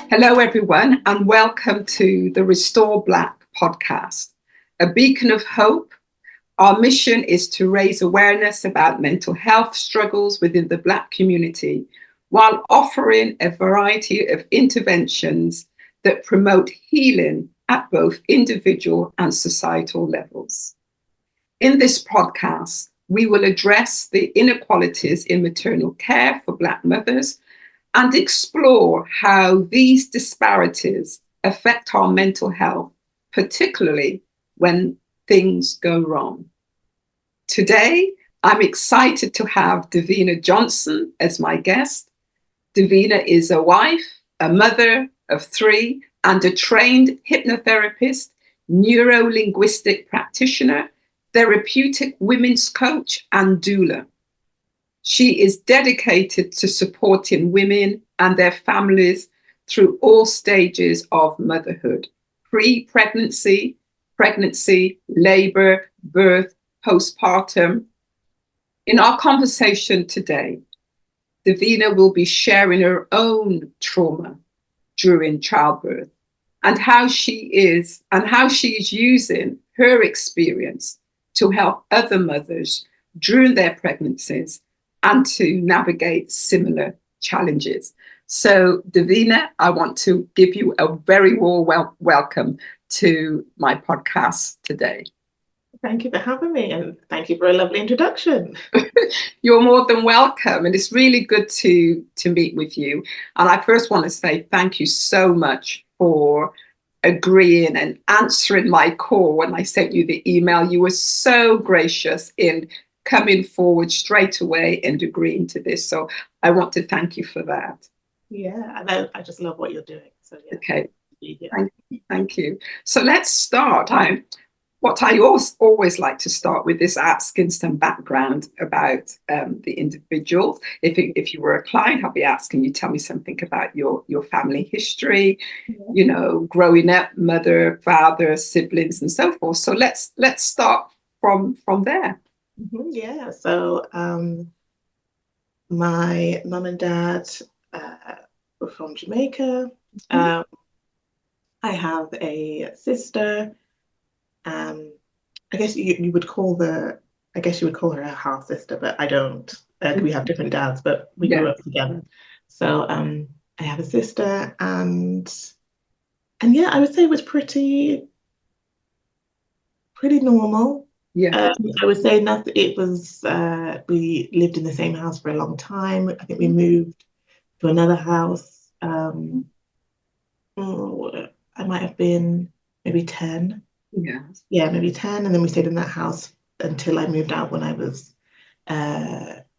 Hello, everyone, and welcome to the Restore Black podcast, a beacon of hope. Our mission is to raise awareness about mental health struggles within the Black community while offering a variety of interventions that promote healing at both individual and societal levels. In this podcast, we will address the inequalities in maternal care for Black mothers and explore how these disparities affect our mental health, particularly when things go wrong. Today, I'm excited to have Divina Johnson as my guest. Divina is a wife, a mother of three, and a trained hypnotherapist, neuro-linguistic practitioner, therapeutic women's coach, and doula. She is dedicated to supporting women and their families through all stages of motherhood: pre-pregnancy, pregnancy, labor, birth, postpartum. In our conversation today, Divina will be sharing her own trauma during childbirth and how she is using her experience to help other mothers during their pregnancies and to navigate similar challenges. So, Divina, I want to give you a very warm welcome to my podcast today. Thank you for having me, and thank you for a lovely introduction. You're more than welcome, and it's really good to meet with you. And I first want to say thank you so much for agreeing and answering my call when I sent you the email. You were so gracious in coming forward straight away and agreeing to this. So I want to thank you for that. Yeah, and I just love what you're doing. So yeah. Okay, thank you. So let's start. What I always like to start with is asking some background about the individual. If you were a client, I'll be asking you, tell me something about your family history, you know, growing up, mother, father, siblings, and so forth. So let's start from there. Yeah. So my mum and dad were from Jamaica. I have a sister. I guess you would call her a half sister, but I don't. We have different dads, but we grew up together. So I have a sister, and yeah, I would say it was pretty normal. Yeah. I would say nothing. It was. We lived in the same house for a long time. I think we moved to another house. I might have been maybe 10. Yeah, maybe 10, and then we stayed in that house until I moved out when I was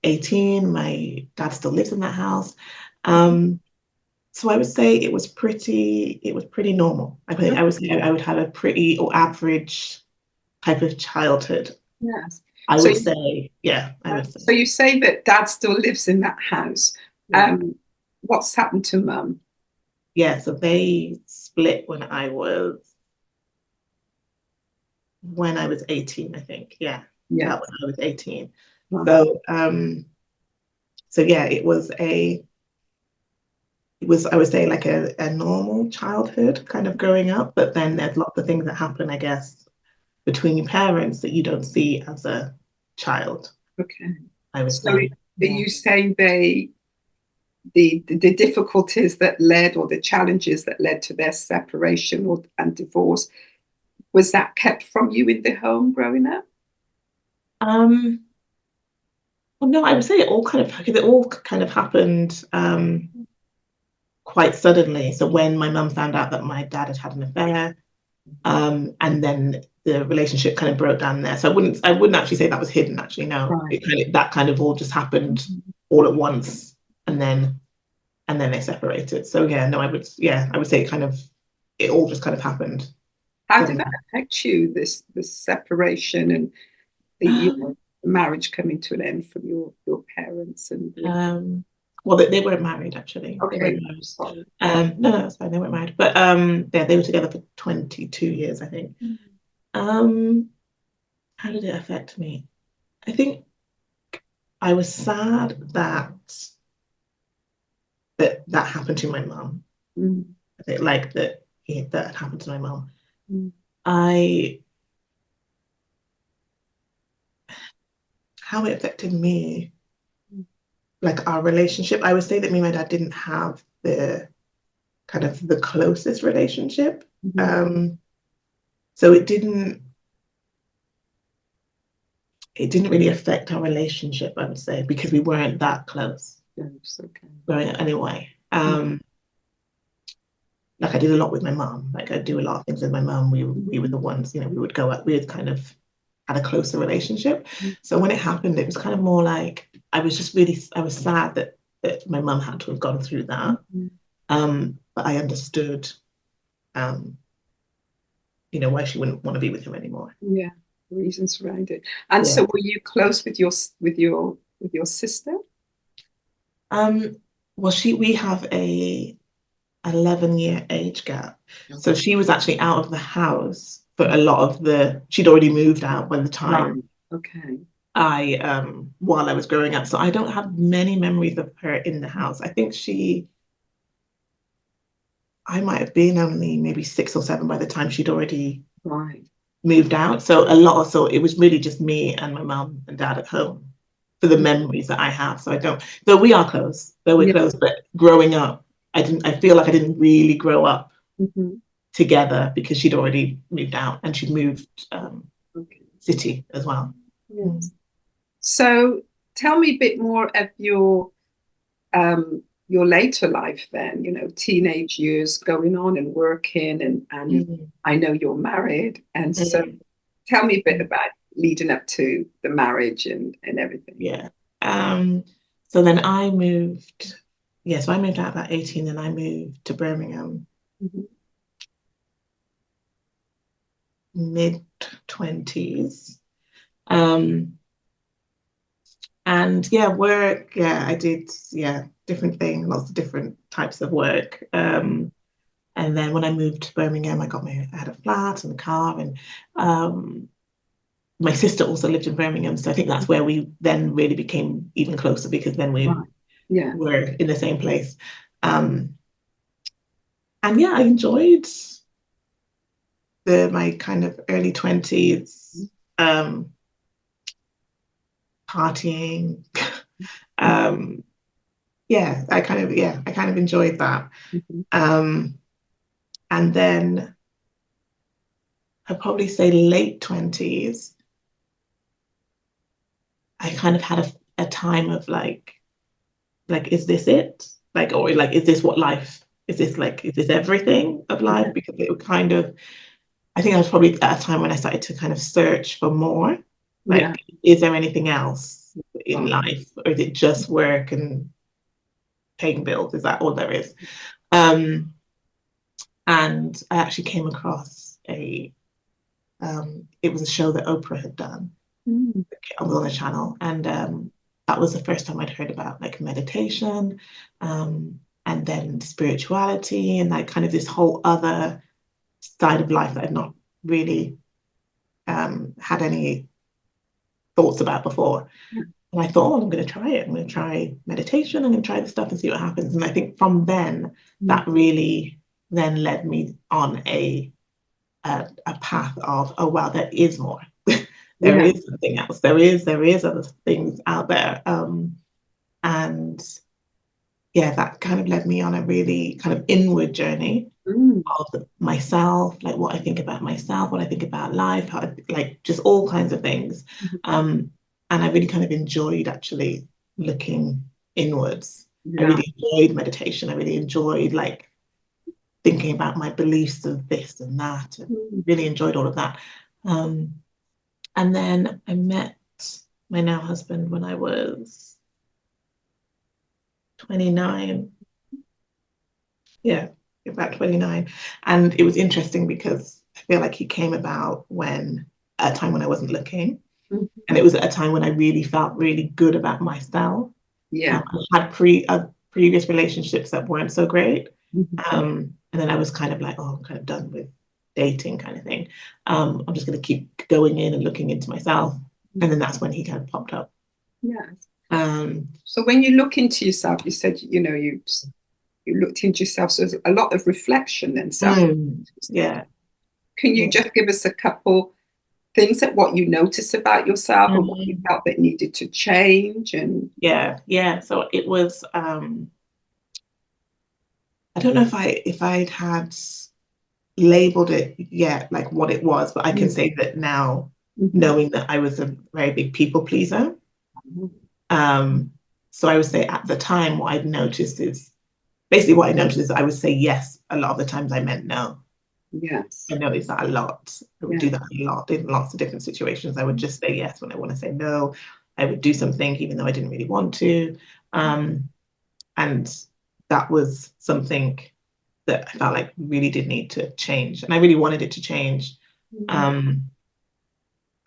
18. My dad still lives in that house. So I would say it was pretty normal. I would say I would have a pretty or average type of childhood. Yes. I would say. So you say that dad still lives in that house. What's happened to mum? Yeah, so they split when I was 18, I think. Yeah. When I was 18. Wow. So yeah, it was I would say like a normal childhood kind of growing up, but then there's lots of things that happen, I guess, between your parents that you don't see as a child. Okay. I would say. Are you saying the difficulties that led, or the challenges that led to their separation and divorce, was that kept from you in the home growing up? Well, no, I would say it all kind of happened quite suddenly. So when my mum found out that my dad had an affair, and then the relationship kind of broke down there. So I wouldn't actually say that was hidden. Actually, no, right. That kind of all just happened all at once, and then they separated. So yeah, no, I would say it all just kind of happened. How did that affect you, this separation and the marriage coming to an end from your parents? And well, they weren't married, actually. Okay. They weren't married. No, that's fine. They weren't married, but they were together for 22 years, I think. How did it affect me? I think I was sad that happened to my mum. like that had happened to my mom. Mm. How it affected me, like our relationship, I would say that me and my dad didn't have the kind of the closest relationship. So it didn't really affect our relationship, I would say, because we weren't that close. Yes, okay. Growing up anyway. Like I did a lot with my mum. Like I do a lot of things with my mum. We were the ones, we would go out, we had kind of had a closer relationship. So when it happened, it was kind of more like I was sad that my mum had to have gone through that. But I understood why she wouldn't want to be with him anymore. Yeah, the reasons around it. And so were you close with your sister? Well, we have a 11-year age gap. Okay. So she was actually out of the house for a lot of she'd already moved out by the time while I was growing up. So I don't have many memories of her in the house. I think I might have been only maybe 6 or 7 by the time she'd already moved out. So it was really just me and my mum and dad at home for the memories that I have. So though we are close, we're close, but growing up, I feel like I didn't really grow up together because she'd already moved out and she'd moved city as well. Yes. So tell me a bit more of your later life then, teenage years going on and working and I know you're married. And so tell me a bit about leading up to the marriage and everything. Yeah. So then I moved out about 18 and I moved to Birmingham. Mid-20s. And work, I did, different things, lots of different types of work. And then when I moved to Birmingham, I had a flat and a car, and my sister also lived in Birmingham. So I think that's where we then really became even closer, because then we were in the same place. And I enjoyed my kind of early 20s, partying. I kind of enjoyed that. And then I'd probably say late 20s, I kind of had a time of like, is this it? Like, or like, is this what life, is this everything of life? Because it would kind of, I think I was probably at a time when I started to kind of search for more. Like, is there anything else in life? Or is it just work and paying bills? Is that all there is? And I actually came across it was a show that Oprah had done on the channel. And that was the first time I'd heard about like meditation, and then spirituality, and like kind of this whole other side of life that I'd not really had any thoughts about before. And I thought, I'm going to try it. I'm going to try meditation. I'm going to try this stuff and see what happens. And I think from then, that really then led me on a path of, oh wow, there is more. There is something else. There is other things out there. And that kind of led me on a really kind of inward journey of myself, like what I think about myself, what I think about life, like just all kinds of things. And I really kind of enjoyed actually looking inwards. I really enjoyed meditation. I really enjoyed like thinking about my beliefs of this and that, and really enjoyed all of that. And then I met my now husband when I was 29. Yeah, about 29. And it was interesting because I feel like he came about at a time when I wasn't looking. And it was at a time when I really felt really good about myself. I had previous relationships that weren't so great. And then I was kind of like, I'm kind of done with dating kind of thing. I'm just going to keep going in and looking into myself. And then that's when he kind of popped up. Yes. So when you look into yourself, you said, you looked into yourself. So there's a lot of reflection and self. Yeah. Can you just give us a couple things that what you noticed about yourself and what you felt that needed to change? And yeah. So it was I don't know if I'd had labeled it yet, like what it was, but I can say that now, knowing that I was a very big people pleaser. So I would say at the time, what I'd noticed is I would say yes a lot of the times I meant no. Yes. I noticed that a lot. I would do that a lot in lots of different situations. I would just say yes when I want to say no. I would do something even though I didn't really want to. And that was something that I felt like really did need to change. And I really wanted it to change. And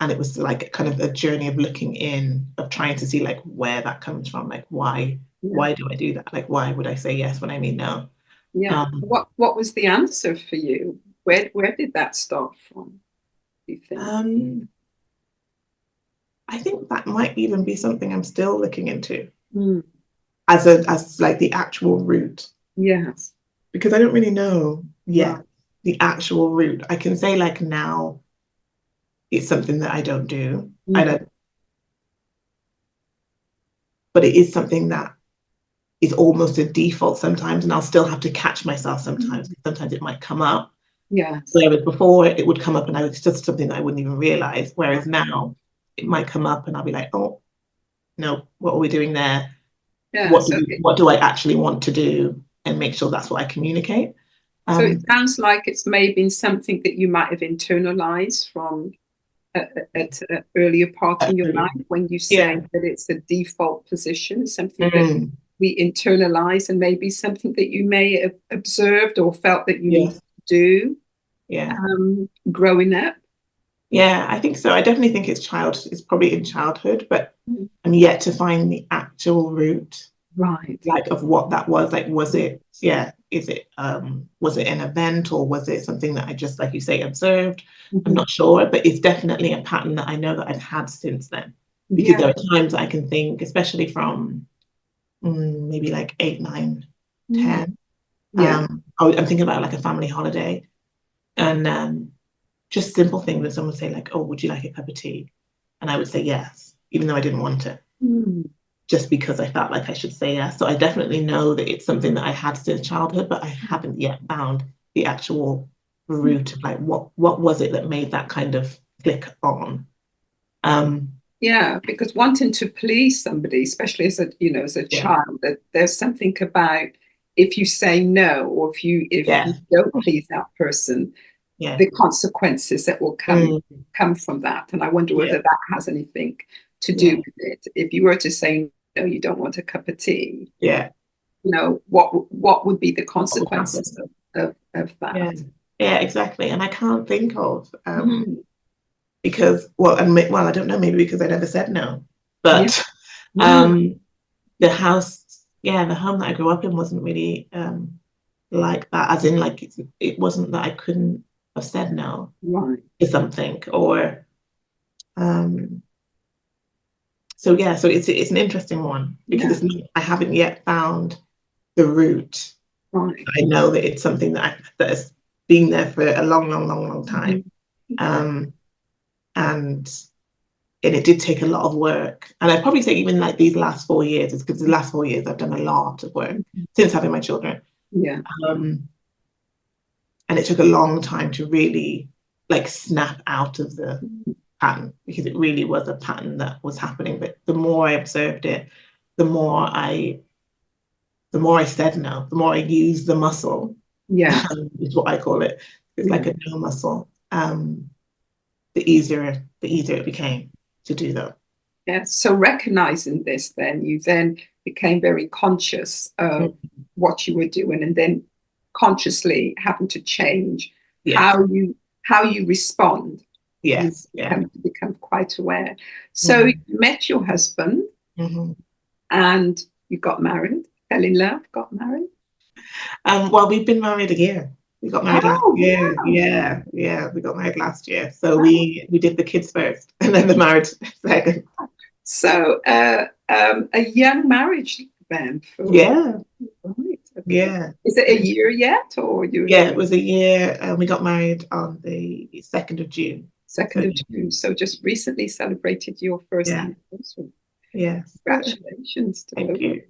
it was like kind of a journey of looking in, of trying to see like where that comes from. Like, why do I do that? Like, why would I say yes when I mean no? Yeah. What was the answer for you? Where did that start from, do you think? I think that might even be something I'm still looking into as like the actual root. Yes. Because I don't really know yet the actual root. I can say like now it's something that I don't do. I don't, but it is something that is almost a default sometimes, and I'll still have to catch myself sometimes. Sometimes it might come up. Yes. Whereas before it would come up and it's just something that I wouldn't even realize. Whereas now it might come up and I'll be like, oh, no, what are we doing there? Yeah, what do I actually want to do? And make sure that's what I communicate. So it sounds like it's maybe something that you might have internalized from at an earlier part in your life, when you say that it's a default position, something that we internalize, and maybe something that you may have observed or felt that you need to do growing up. Yeah, I think so. I definitely think it's probably in childhood, but I'm yet to find the actual root, like of what that was. Like, was it, was it an event, or was it something that I just, like you say, observed? I'm not sure, but it's definitely a pattern that I know that I've had since then. Because there are times I can think, especially from maybe like 8, 9, 10. I'm thinking about like a family holiday, and just simple things that someone would say like, oh, would you like a cup of tea? And I would say yes, even though I didn't want it. Just because I felt like I should say yes. So I definitely know that it's something that I had since childhood, but I haven't yet found the actual root of like what was it that made that kind of click on. Yeah, because wanting to please somebody, especially as a child, that there's something about, if you say no, or if you don't please that person, the consequences that will come from that. And I wonder whether that has anything to do with it. If you were to say no, you don't want a cup of tea, what would be the consequences of that? Yeah, exactly. And I can't think of because I don't know, maybe because I never said no, but the home that I grew up in wasn't really like that, as in like it wasn't that I couldn't have said no to something, or so it's an interesting one, because I haven't yet found the root. I know that it's something that has been there for a long time. And it did take a lot of work. And I'd probably say even like these last 4 years, it's because the last 4 years I've done a lot of work since having my children. And it took a long time to really like snap out of the pattern, because it really was a pattern that was happening. But the more I observed it, the more I said no, the more I used the muscle. Is what I call it. It's like a no muscle. The easier it became to do that. Yeah. So recognizing this, then you became very conscious of what you were doing, and then consciously having to change how you respond. Yes. You become quite aware. So you met your husband, and you got married, fell in love, got married. Well, we've been married a year. We got married last year. Wow. Yeah. We got married last year. So we did the kids first, and then the marriage second. So a young marriage then. Yeah. Right. Okay. Yeah. Is it a year yet, or you? Yeah, it was a year, and we got married on the 2nd of June. 2nd of June. So just recently celebrated your first Yeah. anniversary. Yes. Congratulations to Thank both. you.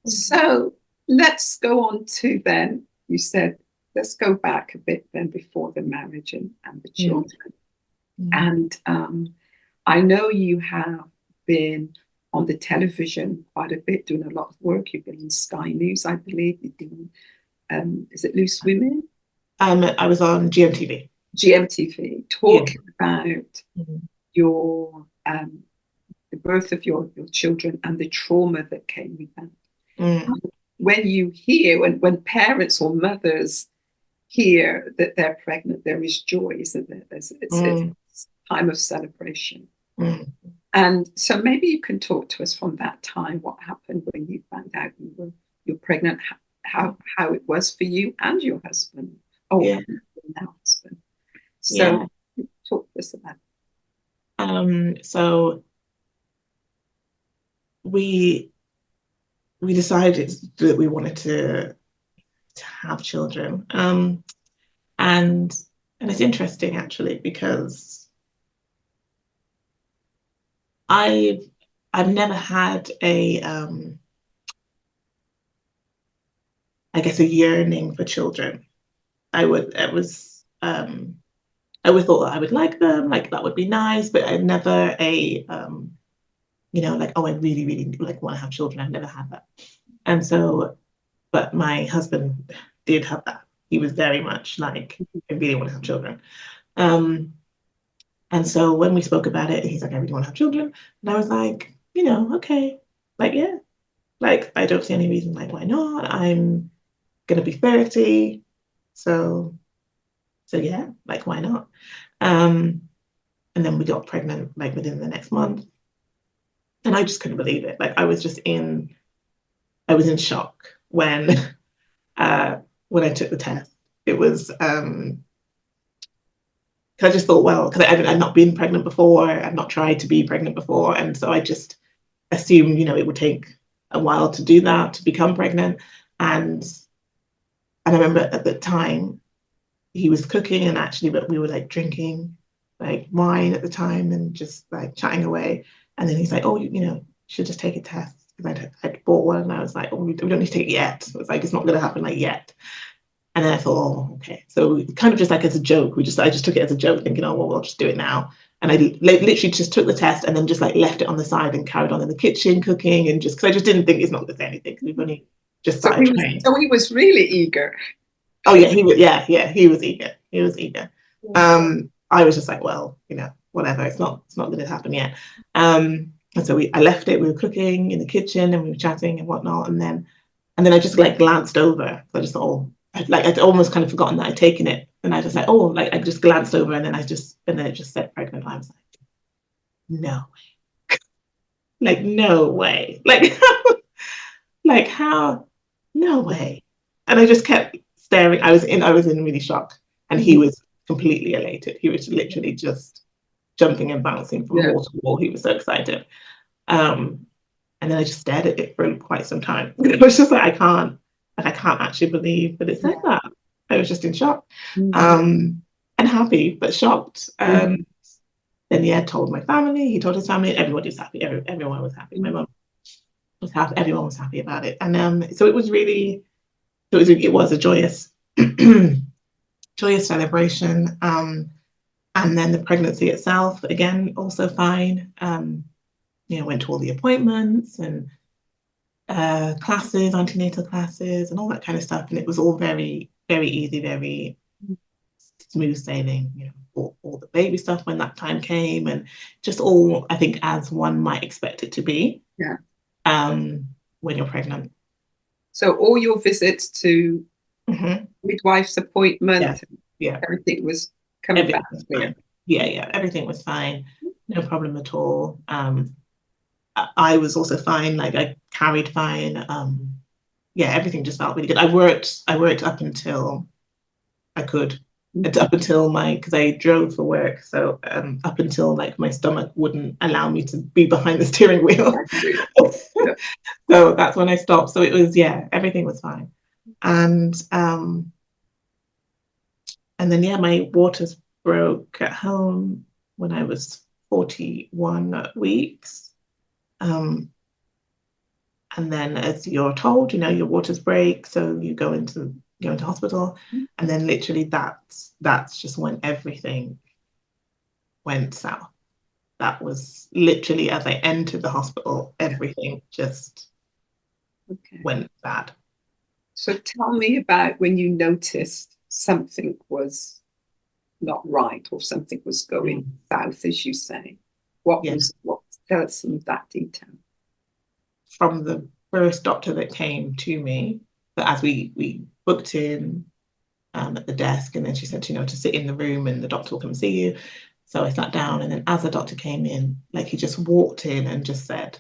So let's go on to then, you said, let's go back a bit then before the marriage and the children. And I know you have been on the television quite a bit, doing a lot of work. You've been on Sky News, I believe. You've been, is it Loose Women? I was on GMTV. GMTV, talking about your the birth of your children and the trauma that came with that. When you hear, when parents or mothers hear that they're pregnant, there is joy, isn't there? It's a time of celebration. And so maybe you can talk to us from that time, what happened when you found out you're pregnant, how it was for you and your husband. Now husband. So talk to us about it. So we decided that we wanted to have children. And it's interesting actually, because I've never had a I guess a yearning for children. I always thought that I would like them, like that would be nice, but I never like, oh, I really, really like want to have children. I've never had that. And so, but my husband did have that. He was very much like, I really want to have children. And so when we spoke about it, he's like, I really want to have children. And I was like, okay, like, yeah, like, I don't see any reason, like, why not? I'm going to be 30. So yeah, like, why not? And then we got pregnant, like, within the next month. And I just couldn't believe it. Like, I was in shock when I took the test. It was, because I just thought, well, because I'd not been pregnant before, I'd not tried to be pregnant before. And so I just assumed, it would take a while to do that, to become pregnant. And I remember at the time, he was cooking, and actually, but we were like drinking like wine at the time and just like chatting away. And then he's like, oh, you should just take a test. Because I'd bought one, and I was like, oh, we don't need to take it yet. It's like, it's not going to happen like yet. And then I thought, oh, okay. So kind of just like as a joke, I just took it as a joke, thinking, oh, well, we'll just do it now. And I literally just took the test and then just like left it on the side and carried on in the kitchen cooking, and just because I just didn't think it's not going to say anything, because we've only just started trying. So he was really eager. Oh yeah, he was. Yeah, he was eager. He was eager. I was just like, well, whatever. It's not going to happen yet. And so I left it. We were cooking in the kitchen and we were chatting and whatnot. And then I just like glanced over. I just thought, I'd almost kind of forgotten that I'd taken it. And I just like, oh, like I just glanced over, and then it just said pregnant. I was like, no way. Like, no way. Like how? No way. And I just kept staring. I was in really shock, and he was completely elated. He was literally just jumping and bouncing from wall to wall. He was so excited. And then I just stared at it for quite some time. I was just like, I can't actually believe that it said that. I was just in shock, and happy but shocked. Then told my family. He told his family. Everybody was happy. Everyone was happy. My mum was happy. Everyone was happy about it. And so it was really. It was a joyous celebration. And then the pregnancy itself, again, also fine. Went to all the appointments and classes, antenatal classes, and all that kind of stuff. And it was all very, very easy, very smooth sailing. All the baby stuff when that time came, and just all, I think, as one might expect it to be. Yeah. When you're pregnant. So all your visits to midwife's appointment, everything was coming back clear. Yeah, everything was fine. No problem at all. I was also fine. Like, I carried fine. Everything just felt really good. I worked up until I could. It's up until because I drove for work, so up until like my stomach wouldn't allow me to be behind the steering wheel. So that's when I stopped. So it was, everything was fine. And then, yeah, my waters broke at home when I was 41 weeks. And then, as you're told, your waters break, so you go into hospital. And then literally that's just when everything went south. That was literally as I entered the hospital, everything just went bad. So tell me about when you noticed something was not right or something was going south, as you say. Tell us some of that detail. From the first doctor that came to me, that as we booked in at the desk, and then she said, to sit in the room and the doctor will come see you. So I sat down, and then as the doctor came in, like, he just walked in and just said,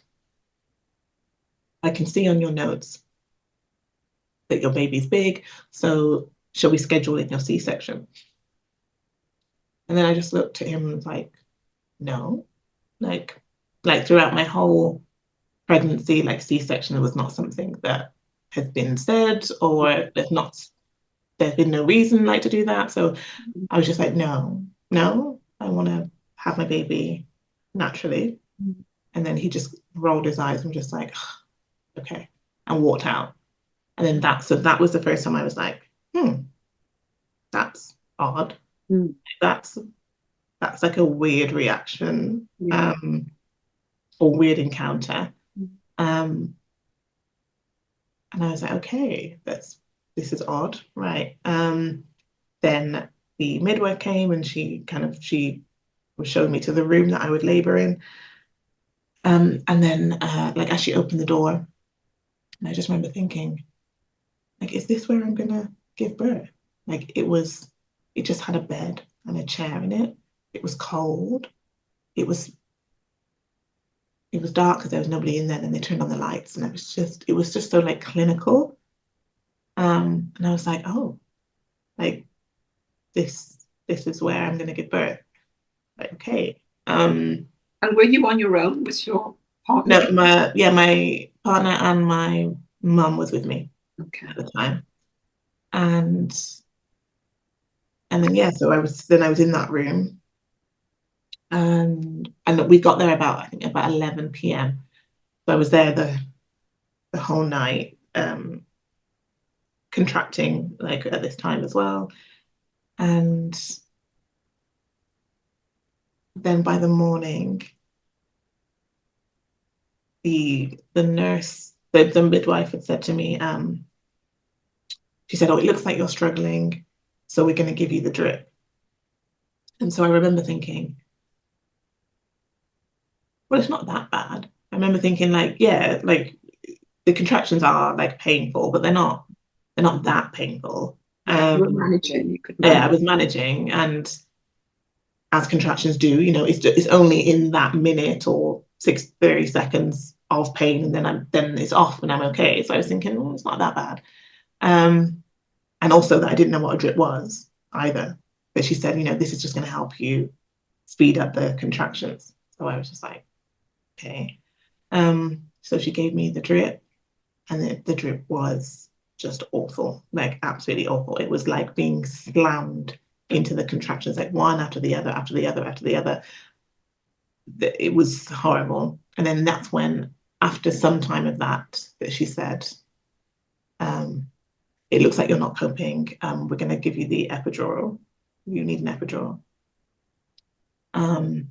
I can see on your notes that your baby's big, so shall we schedule in your C-section? And then I just looked at him and was like, no. Like throughout my whole pregnancy, like, C-section was not something that has been said, or there's been no reason to do that. So I was just like, no, I want to have my baby naturally. And then he just rolled his eyes and just like, okay, and walked out. And then that was the first time I was like, that's odd. That's like a weird reaction, or weird encounter. And I was like, okay, this is odd, right? Then the midwife came, and she was showing me to the room that I would labor in. And then, as she opened the door, and I just remember thinking, like, is this where I'm gonna give birth? Like, it just had a bed and a chair in it. It was cold. It was dark because there was nobody in there. And they turned on the lights, and it was just so clinical. And I was like, oh, like, this is where I'm gonna give birth. Like, okay. And were you on your own? Was your partner? No, my partner and my mum was with me at the time. And then, so I was in that room, and we got there about 11 p.m. So I was there the whole night, contracting at this time as well. And then by the morning, the nurse, the midwife had said to me, she said, oh, it looks like you're struggling, so we're going to give you the drip. And so I remember thinking, well, it's not that bad. I remember thinking, the contractions are painful, but they're not that painful. You were managing. You could manage. Yeah, I was managing, and as contractions do, it's only in that minute or 30 seconds of pain, and then it's off and I'm okay. So I was thinking, oh, it's not that bad. And also that I didn't know what a drip was either. But she said, this is just going to help you speed up the contractions. So I was just like, okay. So she gave me the drip, and the drip was just awful, absolutely awful. It was like being slammed into the contractions, one after the other, after the other, after the other. It was horrible. And then that's when, after some time of that she said, it looks like you're not coping. We're going to give you the epidural. You need an epidural. And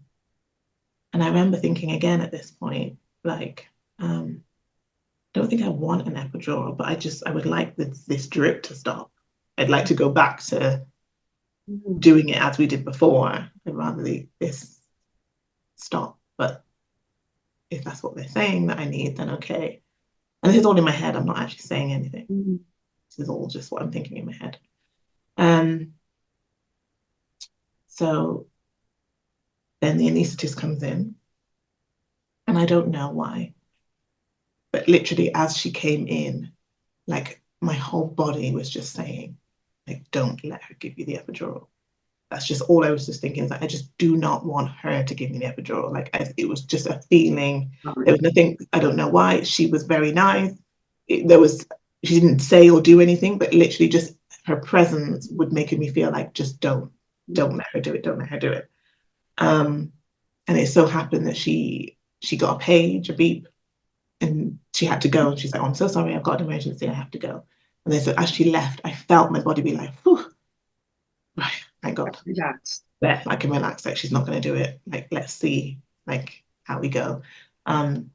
I remember thinking again at this point, I don't think I want an epidural, but I would like this drip to stop. I'd like to go back to doing it as we did before. I'd rather this stop. But if that's what they're saying that I need, then okay. And this is all in my head. I'm not actually saying anything. This is all just what I'm thinking in my head. So then the anaesthetist comes in, and I don't know why, but literally as she came in, my whole body was just saying, don't let her give you the epidural. That's just all I was just thinking, is I just do not want her to give me the epidural. It was just a feeling. There was nothing, I don't know why. She was very nice. There was she didn't say or do anything, but literally just her presence would make me feel like, just don't let her do it, don't let her do it. And it so happened that she got a page, a beep, and she had to go. And she's like, oh, I'm so sorry, I've got an emergency, I have to go. And then so as she left, I felt my body be like, whew, right, thank God. Relaxed. Yeah, I can relax. Like, she's not going to do it. Like, let's see, like, how we go. And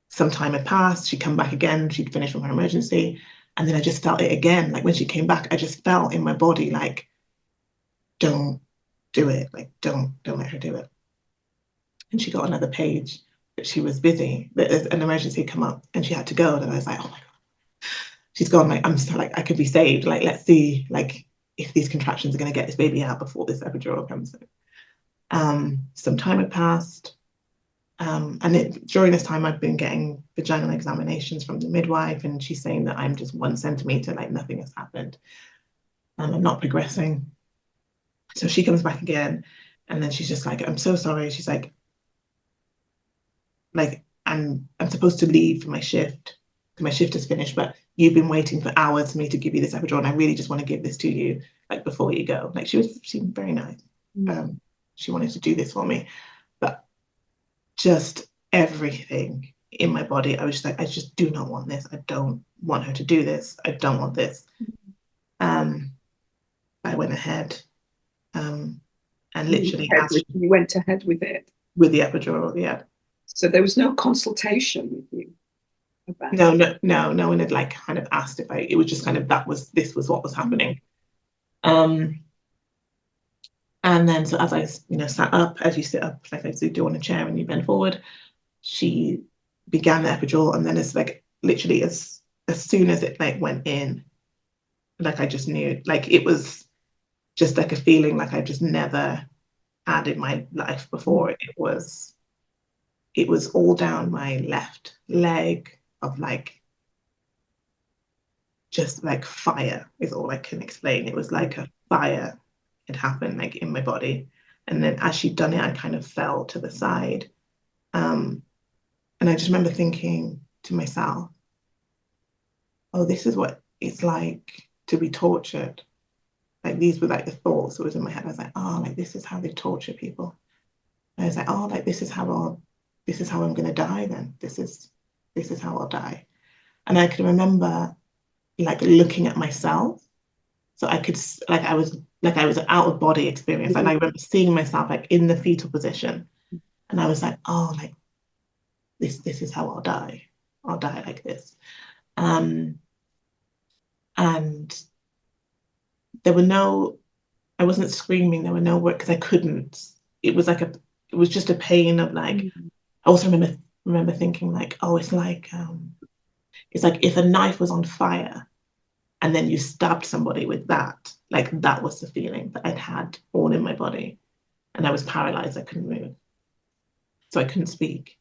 some time had passed. She'd come back again. She'd finished from her emergency. And then I just felt it again. Like, when she came back, I just felt in my body, like, don't do it. Like, don't let her do it. And she got another page, but she was busy. There's an emergency come up and she had to go. And I was like, oh my God, she's gone. Like, I'm so, like, I could be saved. Like, let's see, like, if these contractions are going to get this baby out before this epidural comes in. Some time had passed. And during this time, I've been getting vaginal examinations from the midwife, and she's saying that I'm just 1 centimeter, like nothing has happened. I'm not progressing. So she comes back again, and then she's just like, I'm so sorry. She's like, I'm supposed to leave for my shift. My shift is finished, but you've been waiting for hours for me to give you this epidural, and I really just want to give this to you, like, before you go. Like, she seemed very nice. She wanted to do this for me, but just everything in my body, I was just like, I just do not want this. I don't want her to do this. I don't want this. I went ahead and literally you went ahead with it. With the epidural, yeah. So there was no consultation with you about no one had, like, kind of asked if it was just kind of, this was what was happening. And then, so as I, sat up, as you sit up, like I do on a chair and you bend forward, she began the epidural. And then it's like, literally as soon as it, like, went in, like, I just knew, like, it was just like a feeling like I just never had in my life before. It was all down my left leg, of, like, just like fire is all I can explain. It was like a fire had happened, like, in my body. And then as she'd done it, I kind of fell to the side. And I just remember thinking to myself, oh, this is what it's like to be tortured. Like, these were, like, the thoughts that was in my head. I was like, oh, like, this is how they torture people. And I was like, oh, like, this is how I'm going to die then. This is how I'll die. And I can remember, like, looking at myself. So I could, like, I was an out of body experience. And I remember seeing myself, like, in the fetal position. And I was like, oh, like, this is how I'll die. I'll die like this. And there were I wasn't screaming. There were no words, because I couldn't. It was just a pain of, like, I also remember thinking, like, oh, it's like if a knife was on fire and then you stabbed somebody with that. Like, that was the feeling that I'd had all in my body. And I was paralyzed. I couldn't move. So I couldn't speak.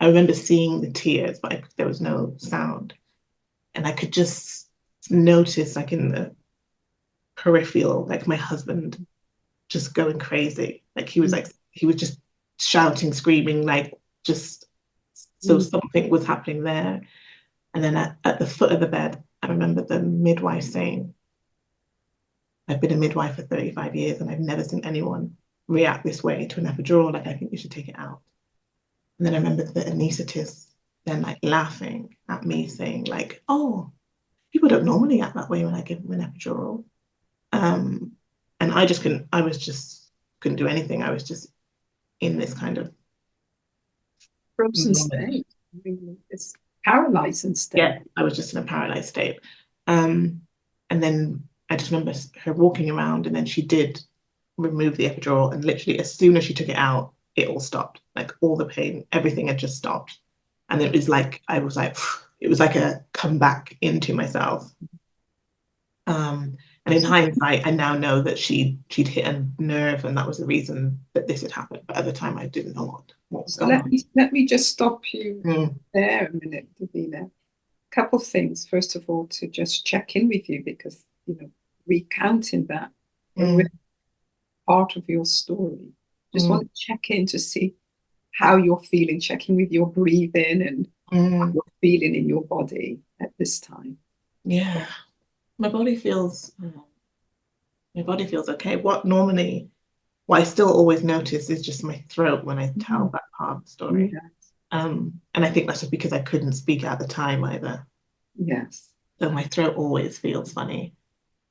I remember seeing the tears, but there was no sound. And I could just notice, like, in the peripheral, like, my husband just going crazy. Like, he was just shouting, screaming, like, just, so something was happening there. And then at the foot of the bed, I remember the midwife saying, I've been a midwife for 35 years and I've never seen anyone react this way to an epidural. Like, I think you should take it out. And then I remember the anaesthetist then, like, laughing at me, saying, like, oh, people don't normally act that way when I give them an epidural. And I just couldn't do anything. I was just in this kind of frozen state. It's paralyzed state. Yeah, I was just in a paralyzed state. And then I just remember her walking around, and then she did remove the epidural, and literally as soon as she took it out, it all stopped. Like, all the pain, everything had just stopped. And it was like, it was like a comeback into myself. And in hindsight, I now know that she'd hit a nerve, and that was the reason that this had happened. But at the time, I didn't know what was going on. Let me just stop you there a minute, Divina. A couple of things. First of all, to just check in with you, because, recounting that part of your story. Just want to check in to see how you're feeling, checking with your breathing and how you're feeling in your body at this time? Yeah, my body feels okay. What I still always notice is just my throat when I tell that part of the story. Yes. And I think that's just because I couldn't speak at the time either. Yes. So my throat always feels funny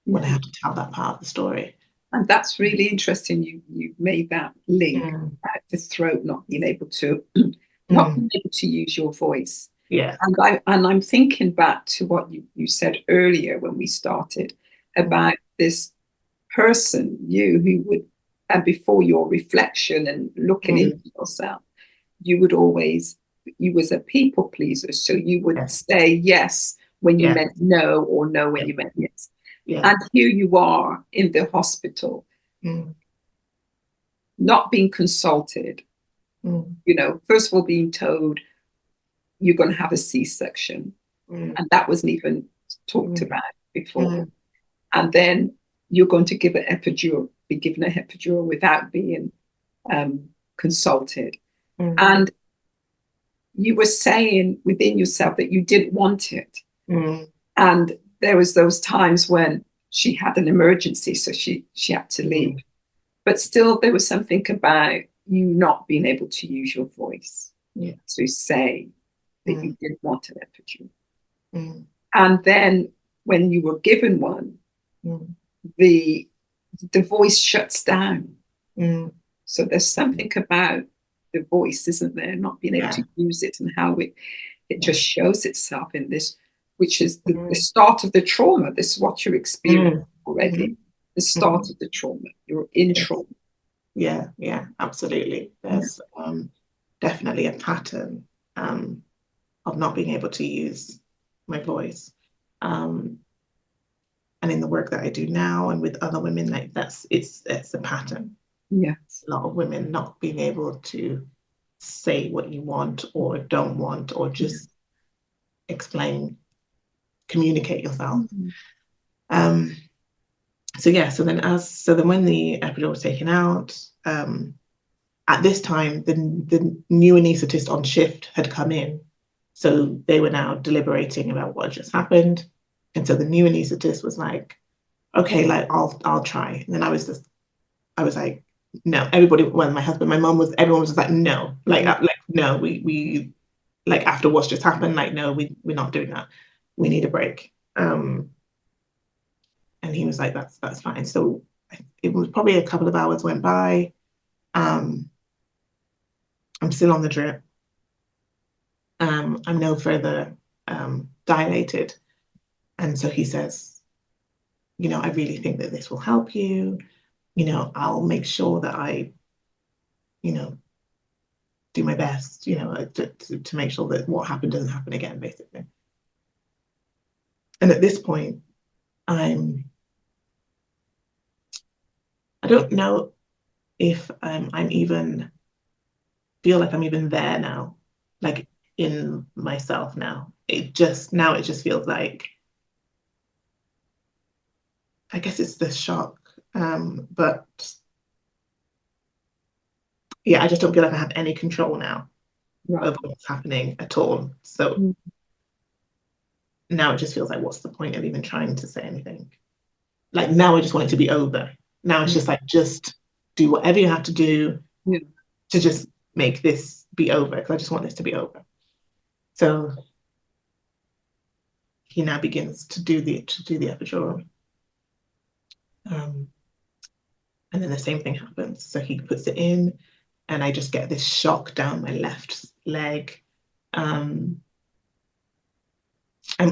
when I have to tell that part of the story. And that's really interesting. You made that link about the throat not being able to use your voice. Yeah. And I'm thinking back to what you said earlier when we started about this person, who would, and before your reflection and looking into yourself, you was a people pleaser. So you would say yes when you meant no, or no when you meant yes. Yeah. And here you are in the hospital, not being consulted, first of all, being told you're going to have a C-section. And that wasn't even talked about before. And then you're going to be given an epidural without being consulted. And you were saying within yourself that you didn't want it. And there was those times when she had an emergency, so she had to leave. But still, there was something about you not being able to use your voice to say that you didn't want an epidural. And then when you were given one, the voice shuts down. So there's something about the voice, isn't there? Not being able to use it, and how it just shows itself in this, which is the start of the trauma. This is what you're experiencing already. The start of the trauma. You're in trauma. Yeah, absolutely. There's definitely a pattern of not being able to use my voice. And in the work that I do now and with other women, like it's a pattern. Yes. A lot of women not being able to say what you want or don't want, or just explain, communicate yourself. So then when the epidural was taken out, at this time the new anaesthetist on shift had come in, so they were now deliberating about what just happened. And so the new anaesthetist was like, okay, like I'll try. And then I was like, no. Everybody, well, my husband, my mom, everyone was just like, no, like no, we like, after what's just happened, like, no, we're not doing that. We need a break. And he was like, that's fine. So it was probably a couple of hours went by. I'm still on the drip. I'm no further dilated. And so he says, I really think that this will help you. I'll make sure that I, do my best, to make sure that what happened doesn't happen again, basically. And at this point, I don't know if I'm even feel like I'm even there now, like in myself now. It just feels like, I guess it's the shock, but yeah, I just don't feel like I have any control now over what's happening at all. So now it just feels like, what's the point of even trying to say anything? Like, now I just want it to be over. Now it's just like, just do whatever you have to do to just make this be over, because I just want this to be over. So he now begins to do the epidural. And then the same thing happens. So he puts it in, and I just get this shock down my left leg. I'm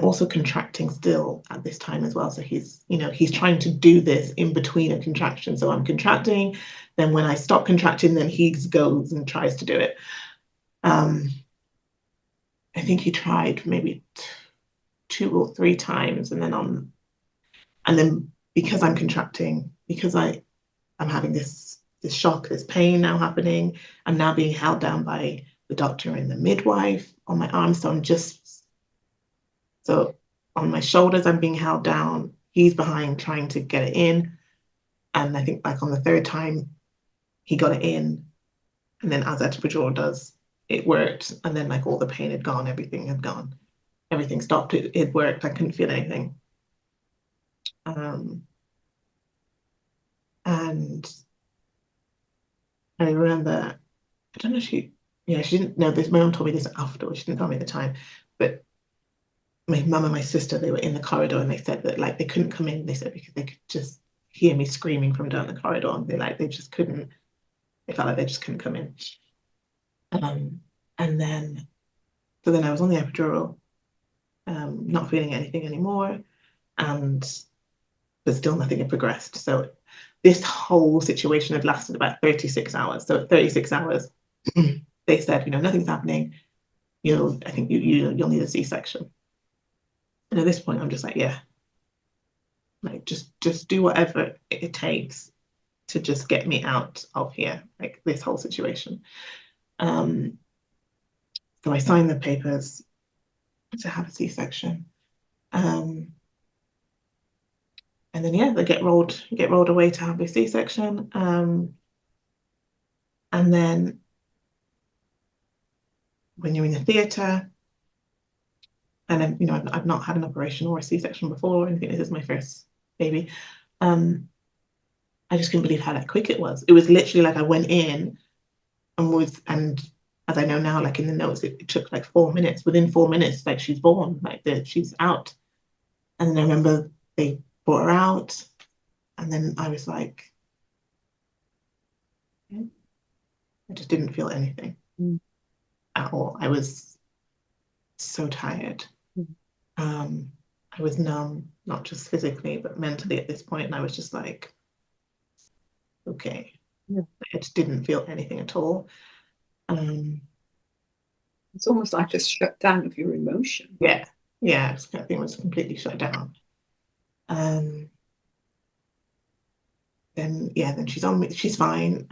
also contracting still at this time as well. So he's trying to do this in between a contraction. So I'm contracting, then when I stop contracting, then he goes and tries to do it. I think he tried maybe 2 or 3 times, and then because I'm contracting, because I'm having this shock, this pain now happening, I'm now being held down by the doctor and the midwife on my arms. So on my shoulders, I'm being held down. He's behind trying to get it in. And I think like on the 3rd time, he got it in. And then as epidural does, it worked. And then like all the pain had gone, everything had gone. everything stopped. It worked. I couldn't feel anything. And I remember, I don't know, she didn't know this. My mum told me this afterwards. She didn't tell me at the time, but my mum and my sister, they were in the corridor, and they said that like they couldn't come in. They said because they could just hear me screaming from down the corridor, and they just couldn't. They felt like they just couldn't come in. And then I was on the epidural, not feeling anything anymore, but still nothing had progressed. So this whole situation had lasted about 36 hours. So at 36 hours, they said, nothing's happening. I think you'll need a C-section. And at this point, I'm just like, yeah, like just do whatever it takes to just get me out of here, like this whole situation. So I signed the papers to have a C-section. And then they get rolled away to have a C-section. And then when you're in the theatre, and then I've not had an operation or a C-section before, and I think this is my first baby. I just couldn't believe how quick it was. It was literally like I went in and as I know now, like in the notes, it took like 4 minutes. Within 4 minutes, like she's born, like she's out. And then I remember they brought her out, and then I was like, I just didn't feel anything at all. I was so tired. I was numb, not just physically, but mentally at this point. And I was just like, okay. Yeah. I just didn't feel anything at all. It's almost like a shutdown of your emotion. Yeah. Everything was completely shut down. Then she's fine.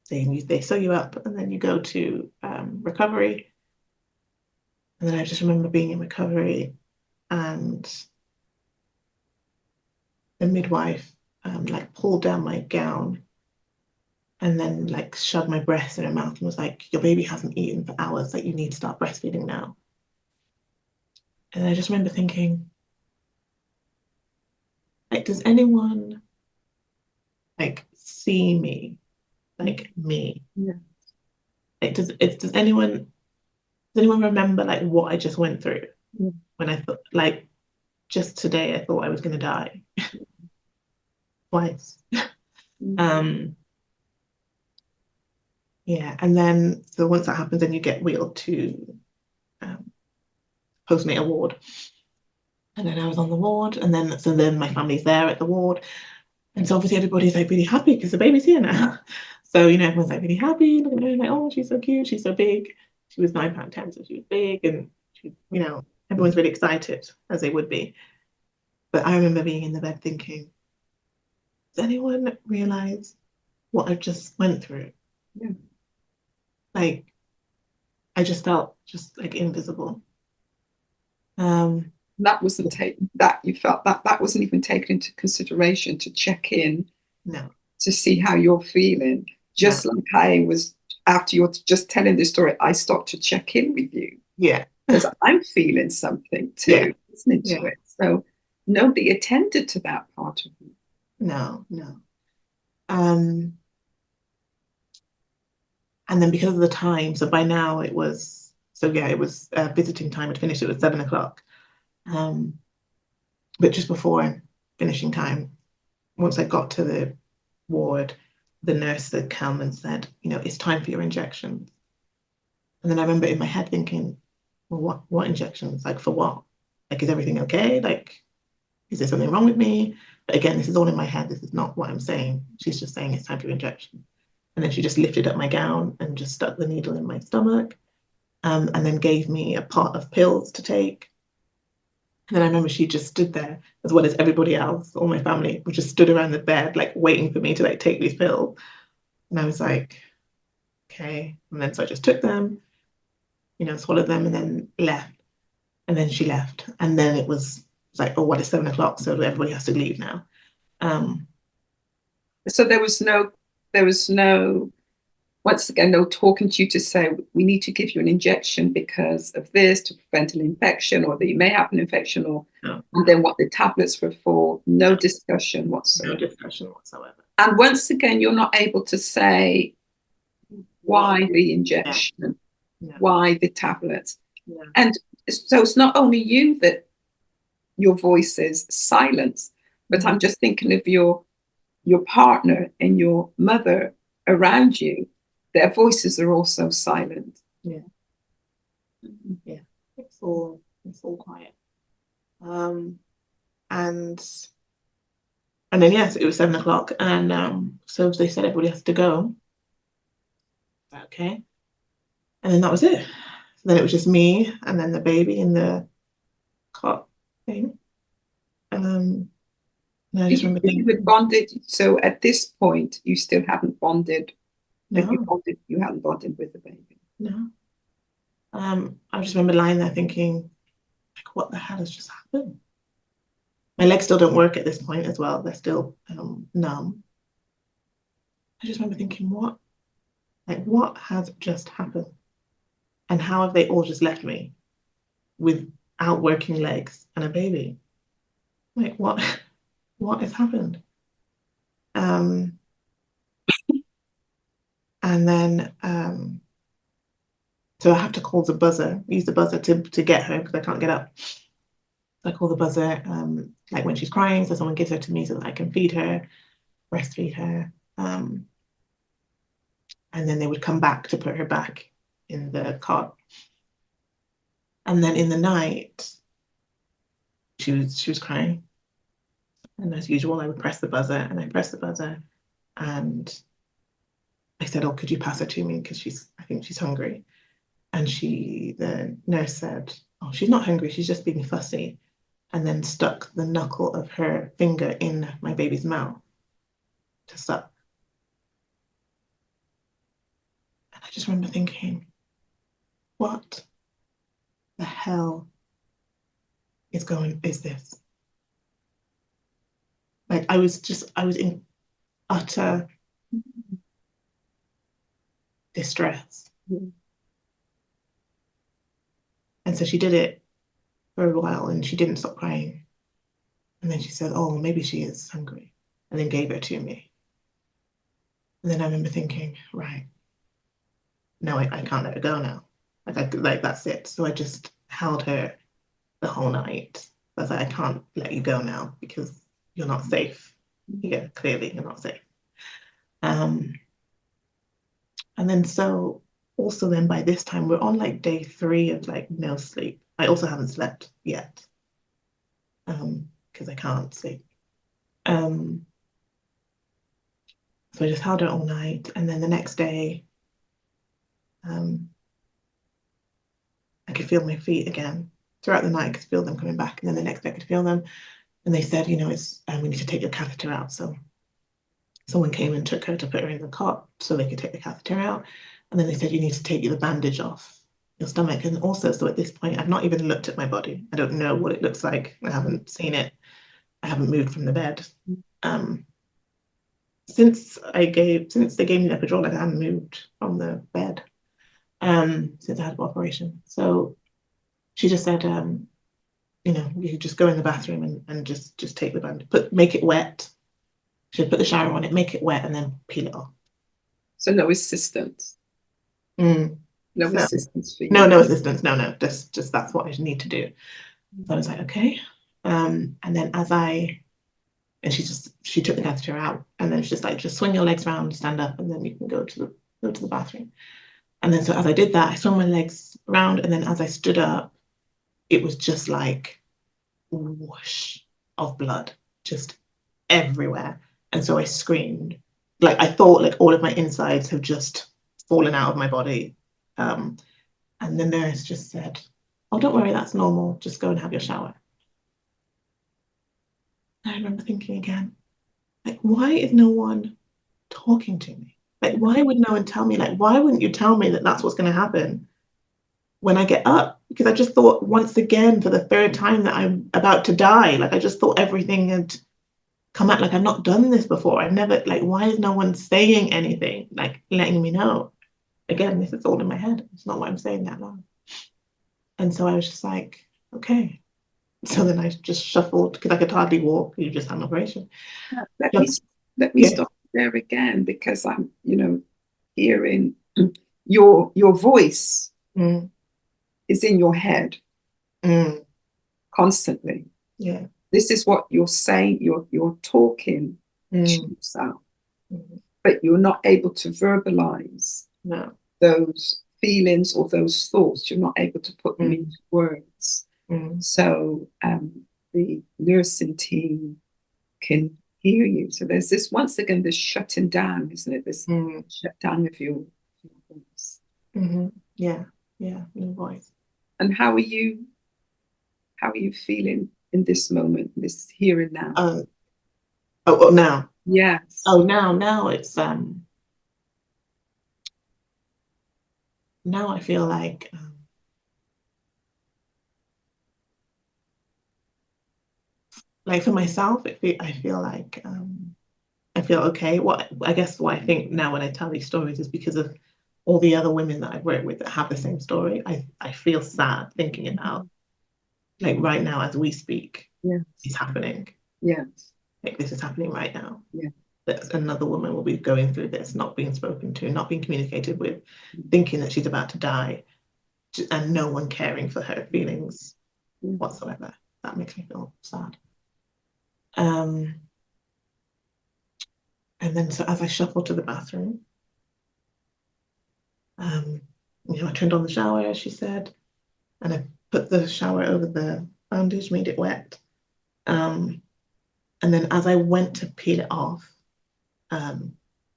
They sew you up, and then you go to recovery. And then I just remember being in recovery, and the midwife pulled down my gown and then shoved my breast in her mouth and was like, your baby hasn't eaten for hours, like you need to start breastfeeding now. And I just remember thinking, does anyone see me, me? Yeah. Does anyone remember what I just went through? Yeah. When I thought, just today I thought I was gonna die. Twice. And then so once that happens, then you get wheeled to postnatal ward. And then I was on the ward, and then my family's there at the ward. And so obviously everybody's really happy because the baby's here now. So, everyone's really happy, looking at her oh, she's so cute, she's so big. She was £9.10, so she was big, and she, everyone's really excited, as they would be. But I remember being in the bed thinking, does anyone realize what I just went through? Yeah. I just felt invisible. That wasn't taken. That you felt that wasn't even taken into consideration to check in. No. To see how you're feeling. Just like I was after you're just telling the story, I stopped to check in with you. Yeah. Because I'm feeling something too, listening to it. So nobody attended to that part of me. No. And then because of the time, so by now it was visiting time had finished. It was 7 o'clock. But just before finishing time, once I got to the ward, the nurse had come and said, it's time for your injections. And then I remember in my head thinking, well, what injections? For what? Is everything okay? Is there something wrong with me? But again, this is all in my head. This is not what I'm saying. She's just saying it's time for your injection. And then she just lifted up my gown and just stuck the needle in my stomach, and then gave me a pot of pills to take. And then I remember she just stood there, as well as everybody else, all my family, who just stood around the bed, waiting for me to take these pills. And I was like, okay. And then so I just took them, swallowed them, and then left. And then she left. And then it was oh, what, it's 7 o'clock, so everybody has to leave now. So there was no once again, no talking to you to say, we need to give you an injection because of this to prevent an infection, or that you may have an infection, or No. And then what the tablets were for. No discussion whatsoever. No discussion whatsoever. And once again, you're not able to say why the injection, why the tablets. Yeah. And so it's not only you that your voice is silenced, but I'm just thinking of your partner and your mother around you. Their voices are also silent. Yeah. Yeah. It's all quiet. And then yes, it was 7 o'clock, and so they said everybody has to go. Okay. And then that was it. So then it was just me and then the baby in the cot thing. And I just remember thinking, you had bonded. So at this point, you still haven't bonded. No. You haven't bonded with the baby. No. I just remember lying there thinking, like, what the hell has just happened? My legs still don't work at this point as well. They're still numb. I just remember thinking, what has just happened? And how have they all just left me without working legs and a baby? Like, what has happened? And then so I have to call the buzzer, use the buzzer to get her because I can't get up. So I call the buzzer like when she's crying, so someone gives her to me so that I can feed her, breastfeed her. And then they would come back to put her back in the cot. And then in the night, she was crying. And as usual, I would press the buzzer, and I pressed the buzzer, and I said, "Oh, could you pass her to me? Because I think she's hungry." And the nurse said, "Oh, she's not hungry. She's just being fussy," and then stuck the knuckle of her finger in my baby's mouth to suck. And I just remember thinking, what the hell is this? Like, I was in utter distress. Mm. And so she did it for a while and she didn't stop crying. And then she said, "Oh, maybe she is hungry," and then gave her to me. And then I remember thinking, right, no, I can't let her go now. Like that's it. So I just held her the whole night. I was like, I can't let you go now because you're not safe. Yeah, clearly you're not safe. And then so also then by this time we're on like day 3 of like no sleep. I also haven't slept yet because I can't sleep. So I just held her all night, and then the next day I could feel my feet again. Throughout the night I could feel them coming back, and then the next day I could feel them, and they said, it's we need to take your catheter out. So someone came and took her to put her in the cot so they could take the catheter out, and then they said, you need to take the bandage off your stomach. And also, so at this point I've not even looked at my body. I don't know what it looks like. I haven't seen it. I haven't moved from the bed. Since they gave me the epidural, I haven't moved from the bed since I had the operation. So she just said, you just go in the bathroom and just take the bandage, make it wet. She'd put the shower on it, make it wet, and then peel it off. So no assistance. No assistance for you. No assistance. No. Just that's what I need to do. So I was like, okay. And then she took the catheter out, and then she's just like, just swing your legs around, stand up, and then you can go to the bathroom. And then so as I did that, I swung my legs around, and then as I stood up, it was just like whoosh of blood just everywhere. And so I screamed. Like, I thought like all of my insides have just fallen out of my body. And the nurse just said, "Oh, don't worry, that's normal. Just go and have your shower." I remember thinking again, like, why is no one talking to me? Like, why would no one tell me? Like, why wouldn't you tell me that that's what's going to happen when I get up? Because I just thought, once again, for the 3rd time, that I'm about to die. Like, I just thought everything had come out. Like, I've not done this before. I've never, like, why is no one saying anything, like letting me know? again, this is all in my head. It's not what I'm saying out loud. And so I was just like, okay. So then I just shuffled because I could hardly walk. You just had an operation. Let me stop there again, because I'm, hearing your voice is in your head constantly. Yeah. This is what you're saying. You're talking to yourself, but you're not able to verbalize those feelings or those thoughts. You're not able to put them into words. So the nursing team can hear you. So there's this, once again, this shutting down, isn't it? This shutdown of your voice. Yeah, your voice. And how are you feeling in this moment, this here and now? Now. Yes. Now it's now I feel like for myself, I feel like I feel okay. What I think now when I tell these stories is because of all the other women that I've worked with that have the same story. I feel sad thinking about, like, right now as we speak, it's happening. Yes. Like, this is happening right now. Yeah. That another woman will be going through this, not being spoken to, not being communicated with, thinking that she's about to die, and no one caring for her feelings whatsoever. That makes me feel sad. And then so as I shuffled to the bathroom, I turned on the shower, as she said, and I put the shower over the bandage, made it wet. And then as I went to peel it off,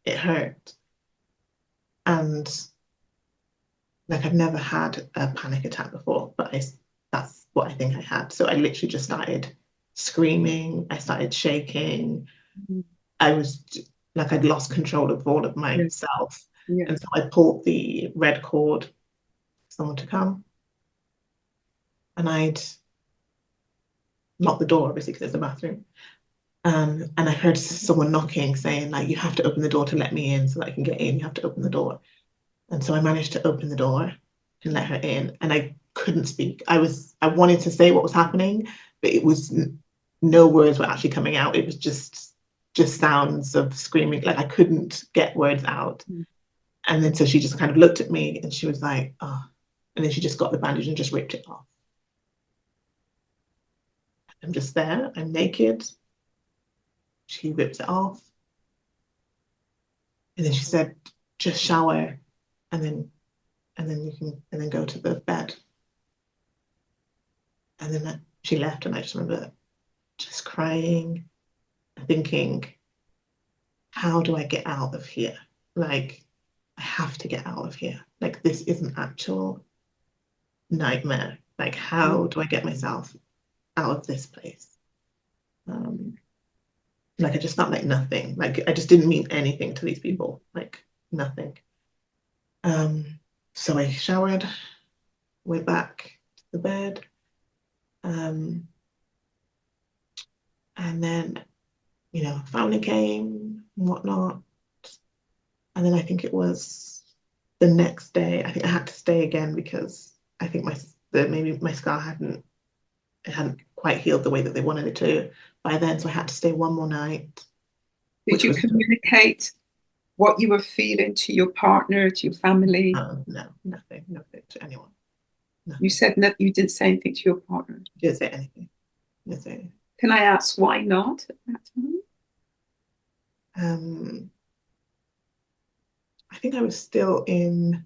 it hurt. And like, I've never had a panic attack before, but that's what I think I had. So I literally just started screaming. I started shaking. I was like, I'd lost control of all of myself. And so I pulled the red cord for someone to come. And I'd locked the door, obviously, because it's a bathroom. And I heard someone knocking, saying, like, you have to open the door to let me in so that I can get in. You have to open the door. And so I managed to open the door and let her in. And I couldn't speak. I wanted to say what was happening, but it was no words were actually coming out. It was just sounds of screaming. Like, I couldn't get words out. And then so she just kind of looked at me and she was like, oh. And then she just got the bandage and just ripped it off. I'm just there. I'm naked. She rips it off. And then she said, just shower and then go to the bed. And then she left, and I just remember just crying and thinking, how do I get out of here? Like, I have to get out of here. Like, this is an actual nightmare. Like, how do I get myself out of this place? Like, I just felt like nothing. Like, I just didn't mean anything to these people. Like, nothing. So I showered, went back to the bed, and then, family came and whatnot. And then I think it was the next day, I think I had to stay again because I think maybe my scar hadn't quite healed the way that they wanted it to by then. So I had to stay one more night. Did you communicate what you were feeling to your partner, to your family? No, nothing to anyone. Nothing. You said that you didn't say anything to your partner. Didn't say anything. Didn't say anything. Can I ask why not at that time? I think I was still in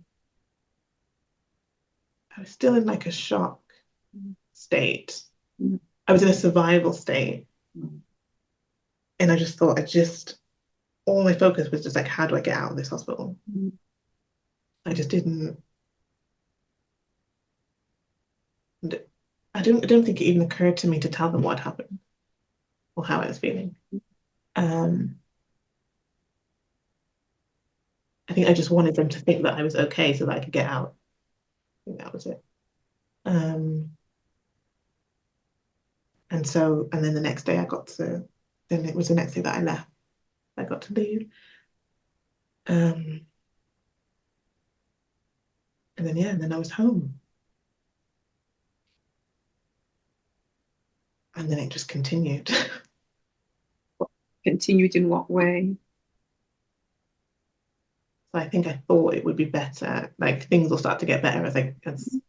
like a shock state. I was in a survival state. And I just thought, all my focus was just like, how do I get out of this hospital? I just didn't. I don't think it even occurred to me to tell them what happened or how I was feeling. I think I just wanted them to think that I was okay so that I could get out. I think that was it. And then the next day then it was the next day that I left. I got to leave. And and then I was home. And then it just continued. Continued in what way? So I think I thought it would be better, like things will start to get better as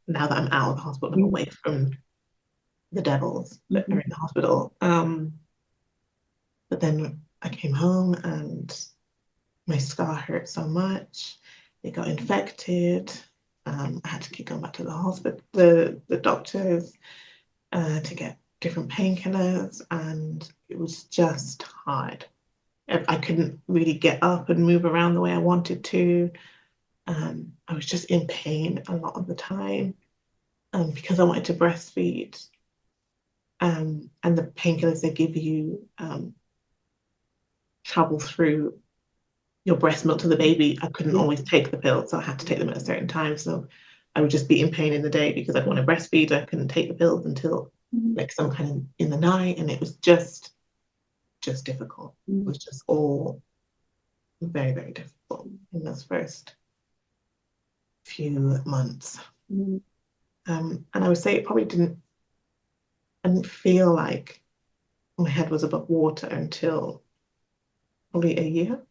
now that I'm out of the hospital, I'm away from the devils that are in the hospital. But then I came home and my scar hurt so much. It got infected. I had to keep going back to the hospital, the doctors, to get different painkillers, and it was just hard. I couldn't really get up and move around the way I wanted to. I was just in pain a lot of the time because I wanted to breastfeed. And the painkillers they give you travel through your breast milk to the baby. I couldn't always take the pill, so I had to take them at a certain time. So I would just be in pain in the day because I'd want to breastfeed. I couldn't take the pills until like some kind of in the night, and it was just difficult. It was just all very, very difficult in those first few months. And I would say it probably I didn't feel like my head was above water until probably a year.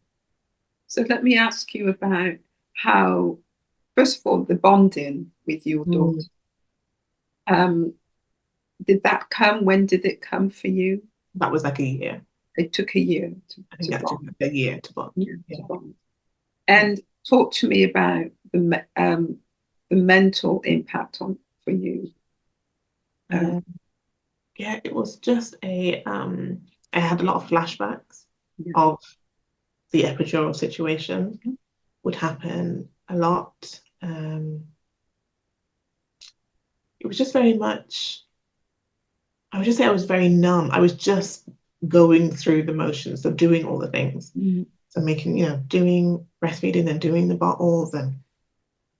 So let me ask you about how, first of all, the bonding with your daughter. Did that come? When did it come for you? That was like a year. It took a year I think that took a year to bond. To bond. And talk to me about the mental impact for you. Yeah, it was just I had a lot of flashbacks of the epidural situation. Would happen a lot. It was just very much, I would just say I was very numb. I was just going through the motions of doing all the things. So making, doing breastfeeding and doing the bottles and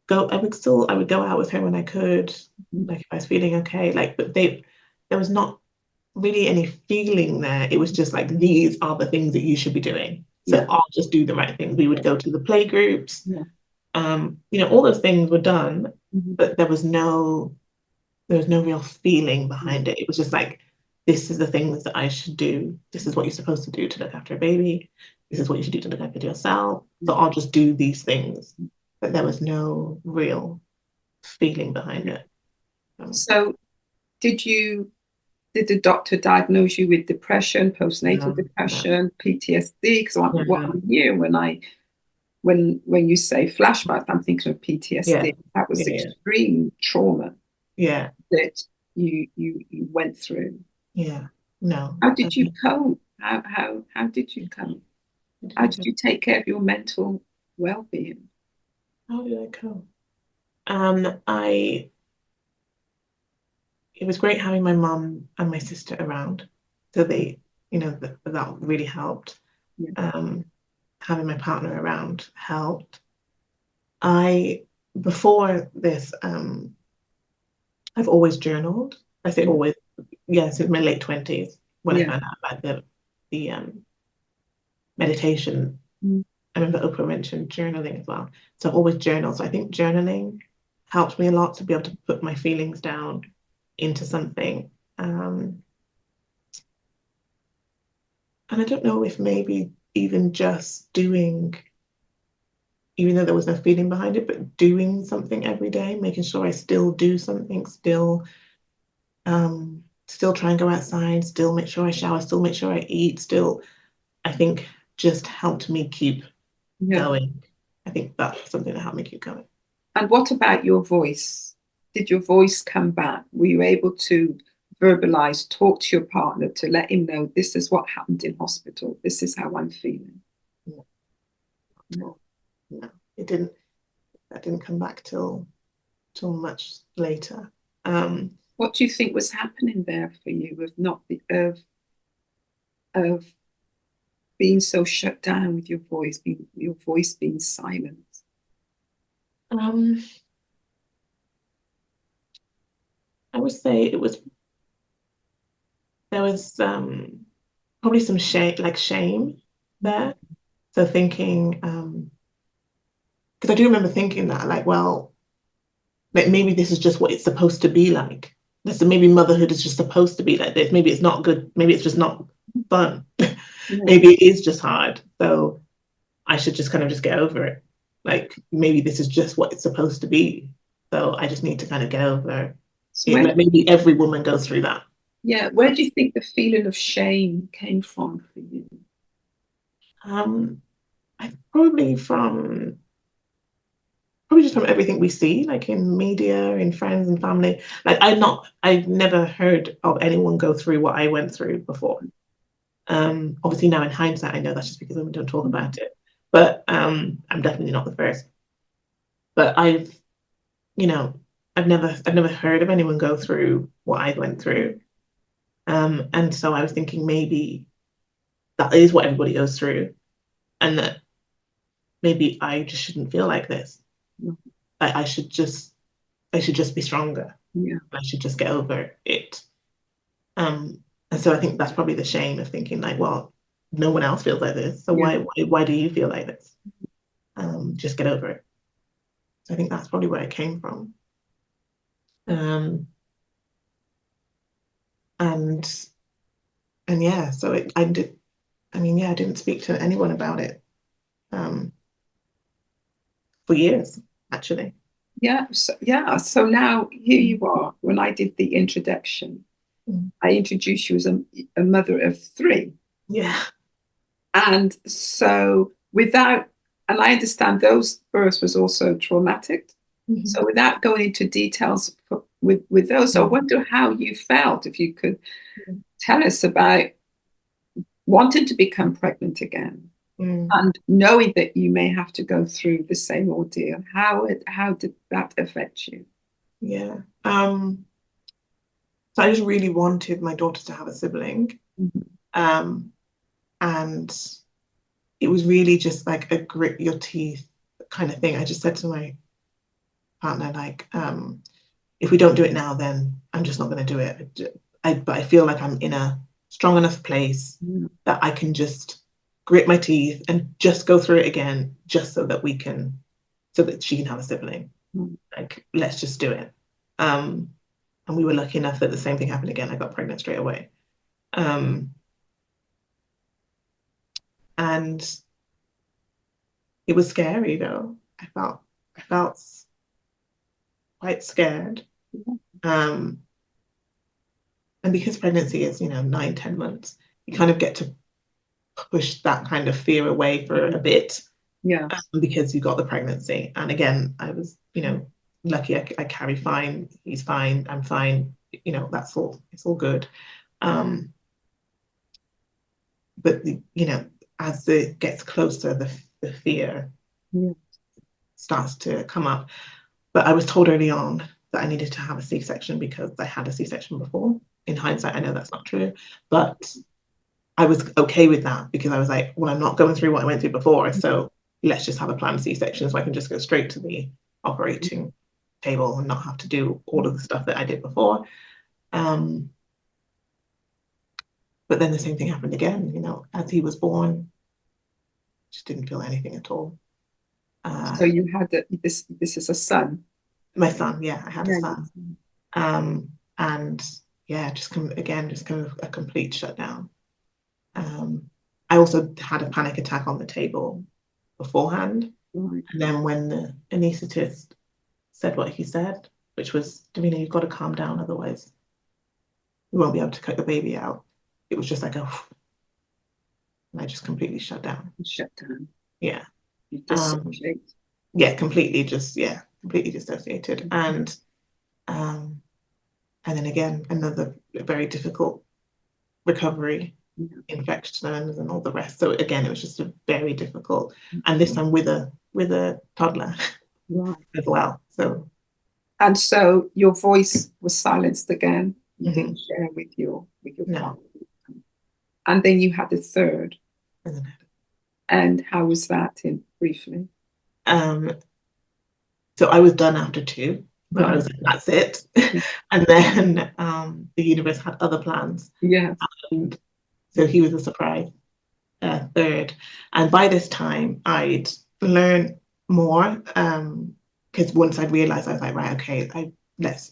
I would go out with her when I could, like if I was feeling okay, but there was not really any feeling there. It was just like, these are the things that you should be doing. So I'll just do the right thing. We would go to the play groups. All those things were done, but there was no real feeling behind it. It was just like, this is the things that I should do. This is what you're supposed to do to look after a baby. This is what you should do to look after yourself. So I'll just do these things. But there was no real feeling behind it. So did the doctor diagnose you with depression, postnatal depression, PTSD? Because what I'm hearing when you say flashback, I'm thinking of PTSD. That was extreme trauma. That you went through. No. How did you cope? How did you cope? How did you take care of your mental well-being? How did I cope? It was great having my mum and my sister around. So they, that really helped. Having my partner around helped. Before this, I've always journaled. I say always, since my late 20s when I found out about the meditation. I remember Oprah mentioned journaling as well. So I've always journaled. So I think journaling helped me a lot to be able to put my feelings down into something. And I don't know if maybe even just doing, even though there was no feeling behind it, but doing something every day, making sure I still do something, still try and go outside, still make sure I shower, still make sure I eat, I think just helped me keep going. I think that's something that helped me keep going. And what about your voice? Did your voice come back? Were you able to verbalize, talk to your partner to let him know, this is what happened in hospital, this is how I'm feeling? No, it didn't. That didn't come back till much later. What do you think was happening there for you of being so shut down with your voice being silent? I would say there was probably some shame there. So thinking, because I do remember thinking that, well, like maybe this is just what it's supposed to be like. So maybe motherhood is just supposed to be like this. Maybe it's not good. Maybe it's just not fun. Maybe it is just hard. So I should just kind of just get over it. Like maybe this is just what it's supposed to be. So I just need to kind of get over it. Like maybe every woman goes through that. Yeah. Where do you think the feeling of shame came from for you? I probably just from everything we see, like in media, in friends and family. Like I've never heard of anyone go through what I went through before. Obviously now in hindsight, I know that's just because women don't talk about it. But I'm definitely not the first. But I've never heard of anyone go through what I went through. And so I was thinking maybe that is what everybody goes through, and that maybe I just shouldn't feel like this. I should just be stronger. Yeah. I should just get over it. And so I think that's probably the shame of thinking like, well, no one else feels like this, so why do you feel like this? Just get over it. So I think that's probably where it came from. And yeah, so I didn't speak to anyone about it for years, actually. Yeah. So now here you are. When I did the introduction, I introduced you as a mother of 3. Yeah. And so and I understand those births was also traumatic. So without going into details with those, I wonder how you felt, if you could tell us about wanting to become pregnant again and knowing that you may have to go through the same ordeal. How did that affect you? Yeah. So I just really wanted my daughter to have a sibling. And it was really just like a grit your teeth kind of thing. I just said to my partner, like, if we don't do it now, then I'm just not going to do it. But I feel like I'm in a strong enough place that I can just grit my teeth and just go through it again, just so that she can have a sibling. Like, let's just do it. And we were lucky enough that the same thing happened again. I got pregnant straight away. And it was scary though. I felt quite scared. And because pregnancy is, 9-10 months, you kind of get to push that kind of fear away for a bit. Yeah. Because you got the pregnancy. And again, I was, lucky I carry fine. He's fine. I'm fine. It's all good. But as it gets closer, the fear starts to come up. But I was told early on that I needed to have a C-section because I had a C-section before. In hindsight, I know that's not true, but I was okay with that because I was like, well, I'm not going through what I went through before, so let's just have a planned C-section so I can just go straight to the operating table and not have to do all of the stuff that I did before. But then the same thing happened again, as he was born, just didn't feel anything at all. So you had this is a son. My son, yeah, I had a son. And yeah, just kind of a complete shutdown. I also had a panic attack on the table beforehand. And then when the anaesthetist said what he said, which was, Davina, you've got to calm down, otherwise we won't be able to cut the baby out. It was just like and I just completely shut down. Yeah. You dissociate. Completely dissociated. And then again, another very difficult recovery, infections and all the rest. So again, it was just a very difficult, and this time with a toddler as well. So your voice was silenced again. You didn't share with your partner. And then you had a third. And how was that, briefly? So I was done after 2. But I was like, that's it. And then the universe had other plans. Yes. And so he was a surprise third. And by this time, I'd learned more because once I realized, I was like, right, okay, let's,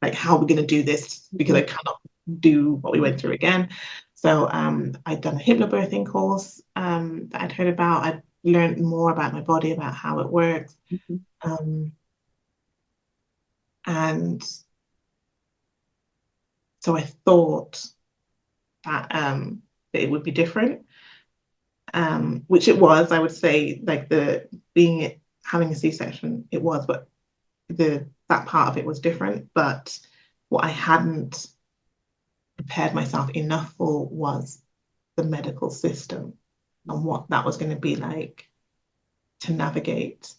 like, how are we going to do this? Because I cannot do what we went through again. So I'd done a hypnobirthing course that I'd heard about. I'd learned more about my body, about how it works. And so I thought that it would be different, which it was. I would say, like, having a C-section, it was, but that part of it was different. But what I hadn't prepared myself enough for was the medical system and what that was going to be like to navigate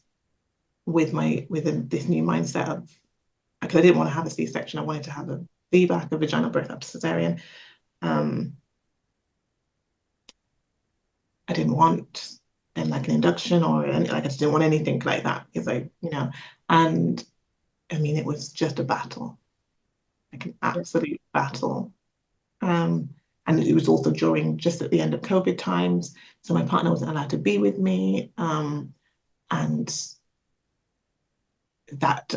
within this new mindset of, because I didn't want to have a C-section. I wanted to have a VBAC, a vaginal birth after cesarean. I didn't want like an induction or I just didn't want anything like that, because and I mean, it was just a battle, like an absolute battle. And it was also just at the end of COVID times, so my partner wasn't allowed to be with me, and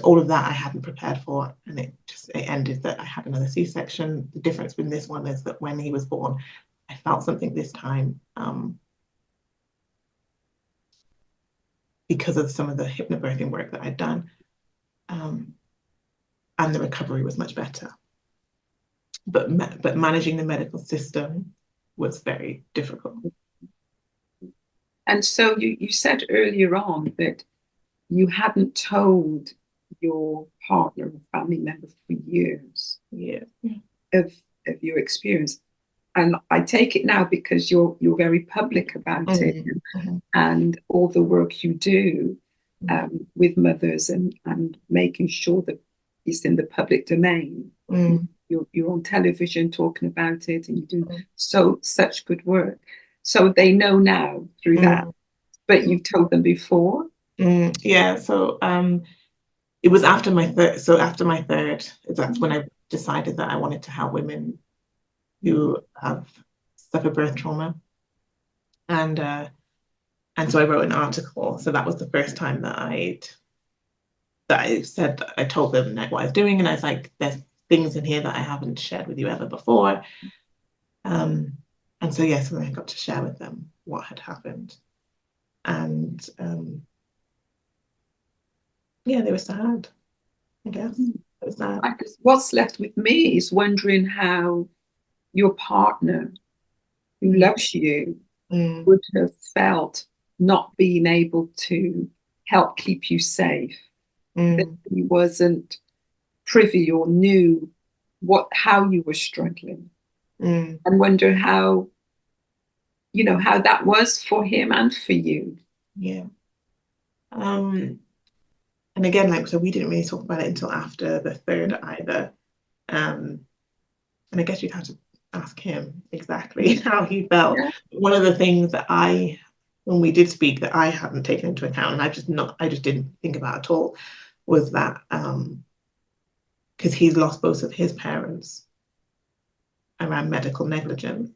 all of that I hadn't prepared for, and it ended that I had another C-section. The difference with this one is that when he was born, I felt something this time, because of some of the hypnobirthing work that I'd done, and the recovery was much better. But managing the medical system was very difficult. And so you said earlier on that you hadn't told your partner or family member for years of your experience. And I take it now because you're very public about it, and all the work you do with mothers and making sure that it's in the public domain. You're on television talking about it, and you do such good work. So they know now through that, but you've told them before. Yeah. So it was after my third. So after my third, that's when I decided that I wanted to help women who have suffered birth trauma, and so I wrote an article. So that was the first time that I told them like what I was doing, and I was like, there's things in here that I haven't shared with you ever before. And so so I got to share with them what had happened, and they were sad, I guess. It was sad. What's left with me is wondering how your partner, who loves you, would have felt not being able to help keep you safe, that he wasn't privy or knew how you were struggling, and wonder how that was for him and for you. And again, so we didn't really talk about it until after the third either, and I guess you'd have to ask him exactly how he felt. One of the things that when we did speak, that I hadn't taken into account, and I just didn't think about at all, was that because he's lost both of his parents around medical negligence.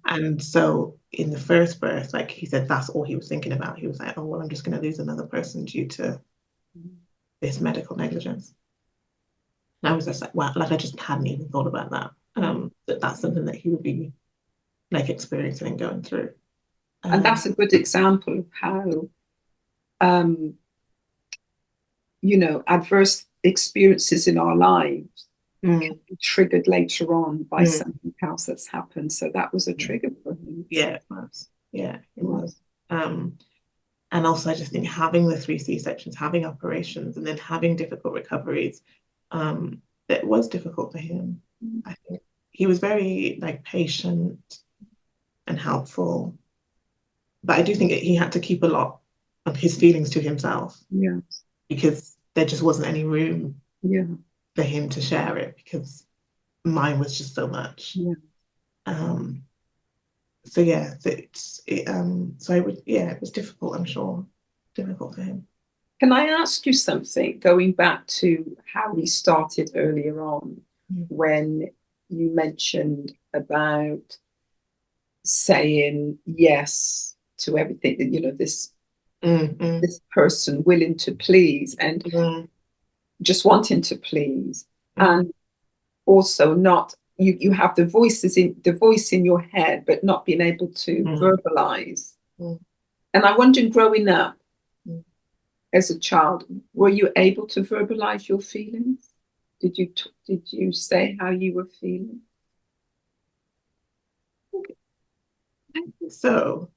And so in the first birth, like he said, that's all he was thinking about. He was like, oh, well, I'm just going to lose another person due to this medical negligence. And I was just like, wow, like I just hadn't even thought about that. That's something that he would be like experiencing and going through. And that's a good example of how, adverse experiences in our lives can be triggered later on by something else that's happened. So that was a trigger for him. Yeah, it was. Yeah, it was. And also, I just think having the 3 C-sections, having operations, and then having difficult recoveries, that was difficult for him. I think he was very patient and helpful, but I do think he had to keep a lot of his feelings to himself. Yeah, because there just wasn't any room for him to share it, because mine was just so much. So it was difficult, I'm sure, difficult for him. Can I ask you something, going back to how we started earlier on, when you mentioned about saying yes to everything, that, this this person willing to please and just wanting to please, and also not you have the voice in your head, but not being able to verbalize. And I'm wondering, growing up as a child, were you able to verbalize your feelings? Did you say how you were feeling? So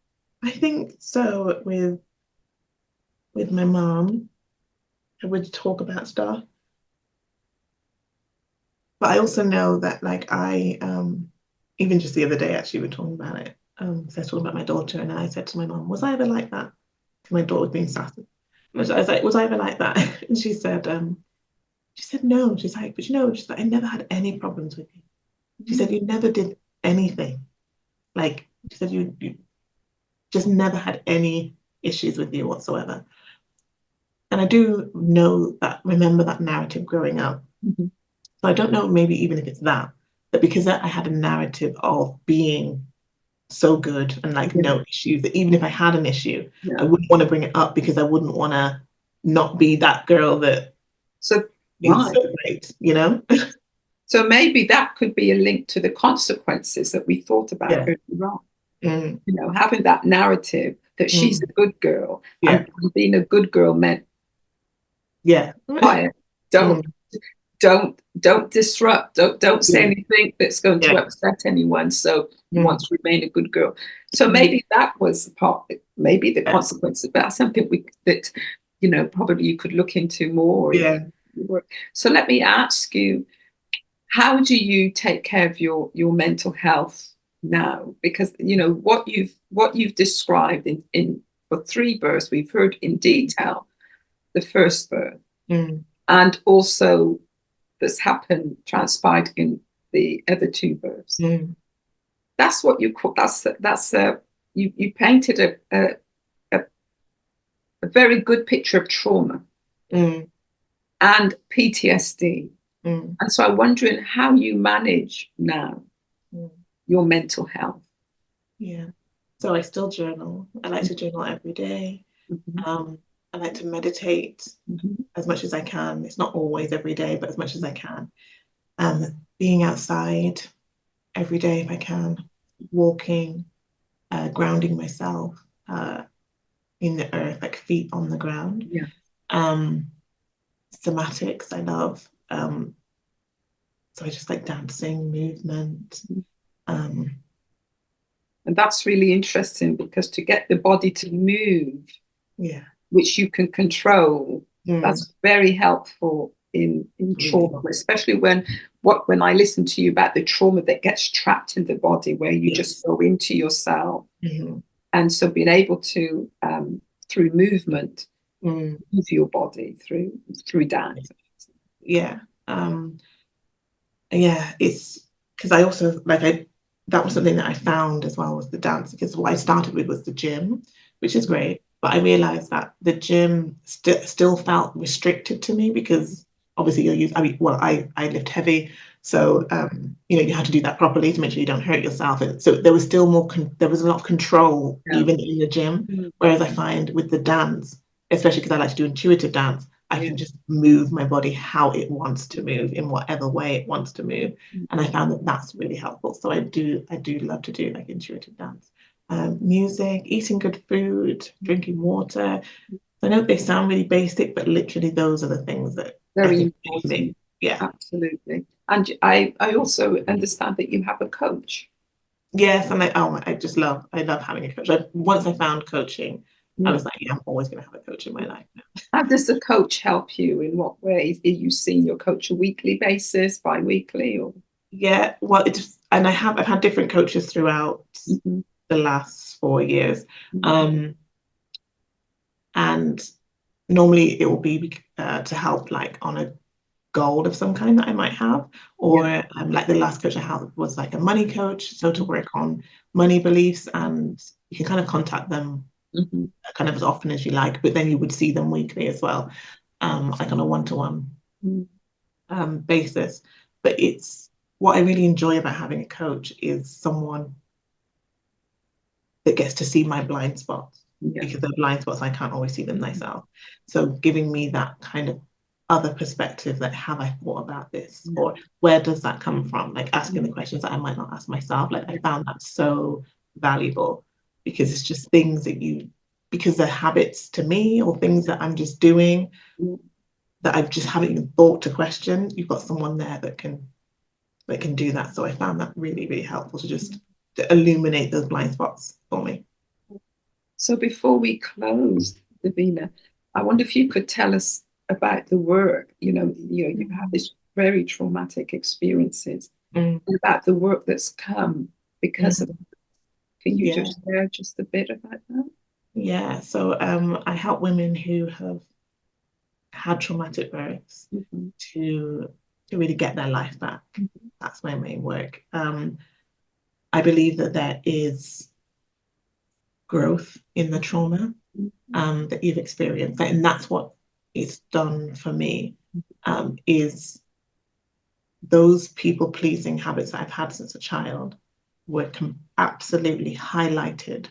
I think so with my mom, I would talk about stuff. But I also know that, like, I even just the other day, actually, we were talking about it. So I was talking about my daughter, and I said to my mom, "Was I ever like that?" My daughter was being sassy. I was like, "Was I ever like that?" And she said no. She's like, "But you know," she's like, "I never had any problems with you." She said, "You never did anything. Like," she said, you just never had any issues with you whatsoever." And I do remember that narrative growing up. So I don't know, maybe even if it's that because I had a narrative of being so good and like no issues, that even if I had an issue, I wouldn't want to bring it up because I wouldn't want to not be that girl that is so great, you know? So maybe that could be a link to the consequences that we thought about earlier on. You know, having that narrative that she's a good girl, and being a good girl meant quiet. Don't disrupt. Don't say anything that's going to upset anyone. So you want to remain a good girl. So maybe that was maybe the consequence of that. Something that you know, probably you could look into more. So let me ask you, how do you take care of your mental health now? Because you know what you've described in for 3 births, we've heard in detail the first birth, and also that's transpired in the other 2 births. That's what you call you painted a very good picture of trauma and PTSD. And so I'm wondering how you manage now your mental health. So I still journal. I like to journal every day. I like to meditate as much as I can. It's not always every day, but as much as I can. Being outside every day if I can, walking, grounding myself in the earth, like feet on the ground. Somatics, I love. So I just like dancing, movement. And that's really interesting, because to get the body to move, which you can control, that's very helpful in trauma, especially when I listen to you about the trauma that gets trapped in the body, where you just go into yourself. And so being able to through movement move your body through dance. It's because I also that was something that I found as well, was the dance, because what I started with was the gym, which is great, but I realized that the gym still felt restricted to me, because obviously you're used, I lift heavy, so you know, you have to do that properly to make sure you don't hurt yourself, and so there was still more there was a lot of control even in the gym, whereas I find with the dance, especially because I like to do intuitive dance, I can just move my body how it wants to move, in whatever way it wants to move. And I found that that's really helpful. So I do love to do like intuitive dance. Music, eating good food, drinking water. I know they sound really basic, but literally those are the things that very important. Absolutely. And I also understand that you have a coach. Yes, and I love having a coach. Once I found coaching, I was like, I'm always going to have a coach in my life now. How does the coach help you? In what ways? Are you seeing your coach a weekly basis, bi-weekly, or? Well, I've had different coaches throughout the last 4 years, and normally it will be to help like on a goal of some kind that I might have, or like the last coach I had was like a money coach, so to work on money beliefs, and you can kind of contact them kind of as often as you like, but then you would see them weekly as well, like on a one-to-one basis. But it's what I really enjoy about having a coach is someone that gets to see my blind spots. because they're blind spots, I can't always see them myself. So giving me that kind of other perspective, that have I thought about this, or where does that come from? Like asking the questions that I might not ask myself. Like I found that so valuable, because it's just things that because they're habits to me, or things that I'm just doing that I just haven't even thought to question. You've got someone there that can do that. So I found that really, really helpful to illuminate those blind spots for me. So before we close, Divina, I wonder if you could tell us about the work. You've had these very traumatic experiences, about the work that's come because of it. Can you just share just a bit about that? Yeah, so I help women who have had traumatic births to really get their life back. That's my main work. I believe that there is growth in the trauma that you've experienced, and that's what it's done for me. Is those people-pleasing habits that I've had since a child were absolutely highlighted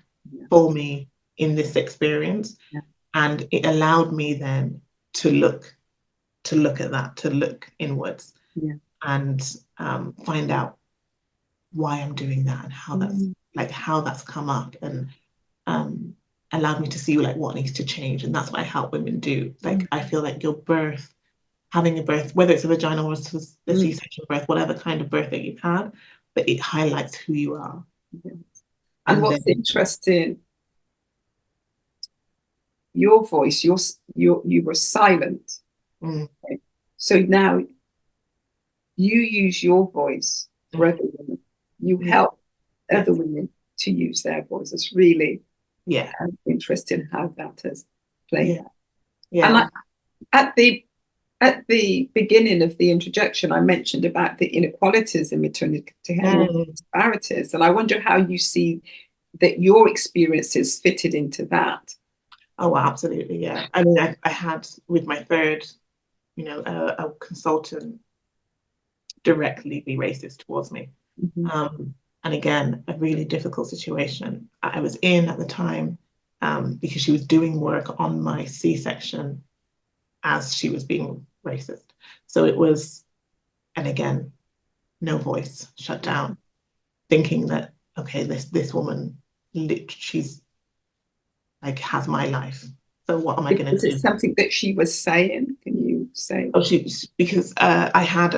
for me in this experience, and it allowed me then to look at that, to look inwards, and find out why I'm doing that, and how that's come up, and allowed me to see what needs to change. And that's what I help women do. I feel like having a birth, whether it's a vaginal or a C-section birth, whatever kind of birth that you've had, but it highlights who you are. And what's interesting, your voice, you were silent. Okay? So now you use your voice for other women. You help other women to use their voice. It's really interesting how that has played out. And at the beginning of the introduction, I mentioned about the inequalities in maternity health disparities, and I wonder how you see that your experiences fitted into that. Oh, absolutely, yeah. I mean, I had with my third, a consultant directly be racist towards me. And again, a really difficult situation I was in at the time, because she was doing work on my C-section as she was being racist. So it was, and again, no voice, shut down, thinking that, okay, this woman, she's has my life. So what am I going to do? Is it something that she was saying? Can you say? Oh, because I had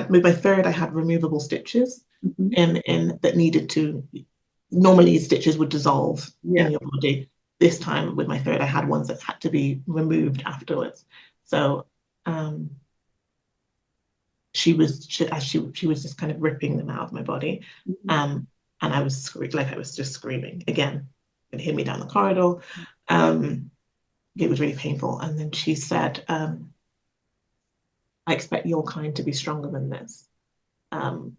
with my third, I had removable stitches in that needed to, normally stitches would dissolve in your body. This time with my third, I had ones that had to be removed afterwards. So she was just kind of ripping them out of my body, and I was just screaming again. It hit me down the corridor. It was really painful. And then she said, I expect your kind to be stronger than this, and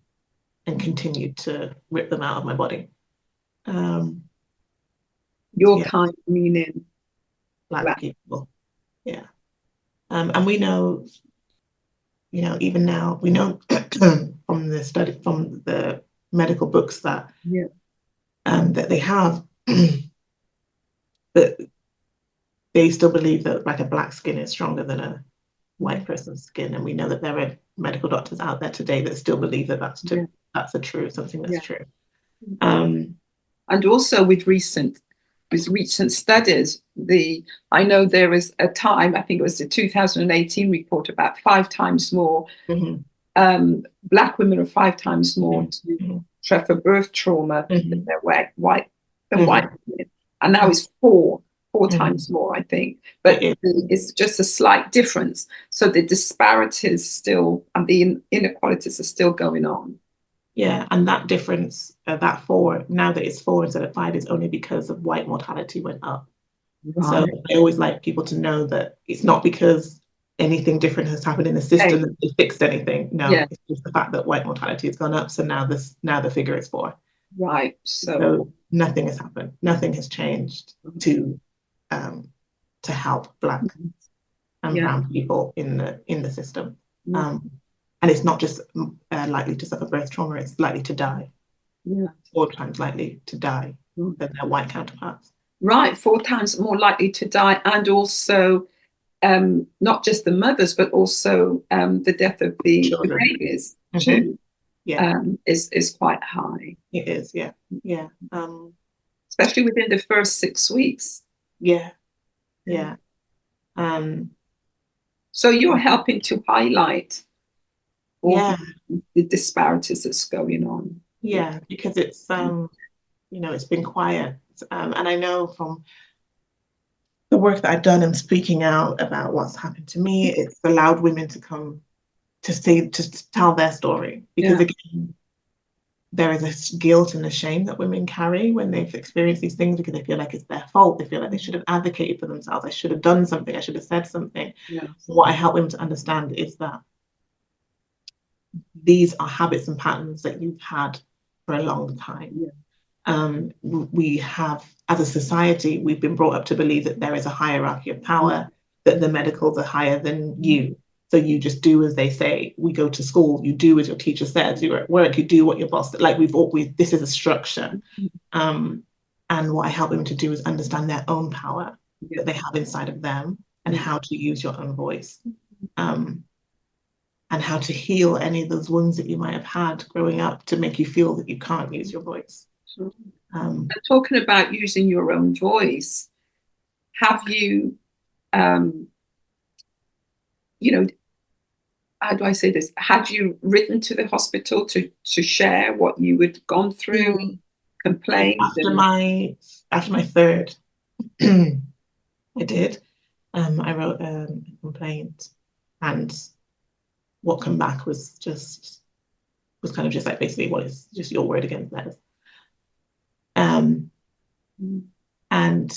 continued to rip them out of my body. Your kind meaning black people. Yeah. And we know, even now, we know from the medical books that that they have, that they still believe that a black skin is stronger than a white person's skin. And we know that there are medical doctors out there today that still believe that that's true, something that's true. And also with recent studies, I know there was a time, I think it was the 2018 report, about 5 times more black women are 5 times more to suffer birth trauma than their white women, and now it's 4 times more, I think. But it's just a slight difference. So the disparities still, and the inequalities are still going on. Yeah, and that difference, that 4, now that it's 4 instead of 5, is only because of white mortality went up. Right. So I always like people to know that it's not because anything different has happened in the system that they fixed anything. No, it's just the fact that white mortality has gone up. So now the figure is 4. Right. So nothing has happened. Nothing has changed to help black and brown people in the system. And it's not just likely to suffer birth trauma, it's likely to die. 4 times likely to die than their white counterparts. Right, 4 times more likely to die, and also not just the mothers, but also the death of the babies too, is quite high. It is, yeah. Especially within the first 6 weeks. So you're helping to highlight all the disparities that's going on. Because it's it's been quiet, and I know from the work that I've done and speaking out about what's happened to me, it's allowed women to come to tell their story, because again, there is a guilt and a shame that women carry when they've experienced these things, because they feel like it's their fault. They feel like they should have advocated for themselves. I should have done something. I should have said something. What I help women to understand is that these are habits and patterns that you've had for a long time. We have, as a society, we've been brought up to believe that there is a hierarchy of power, that the medicals are higher than you. So you just do as they say. We go to school, you do as your teacher says. You're at work, you do what your boss, like this is a structure. And what I help them to do is understand their own power that they have inside of them, and how to use your own voice. And how to heal any of those wounds that you might have had growing up to make you feel that you can't use your voice. And talking about using your own voice, have you, how do I say this? Had you written to the hospital to share what you had gone through, complained? After my third, I did. I wrote a complaint, and what came back was kind of just like, basically, what is just your word against theirs. And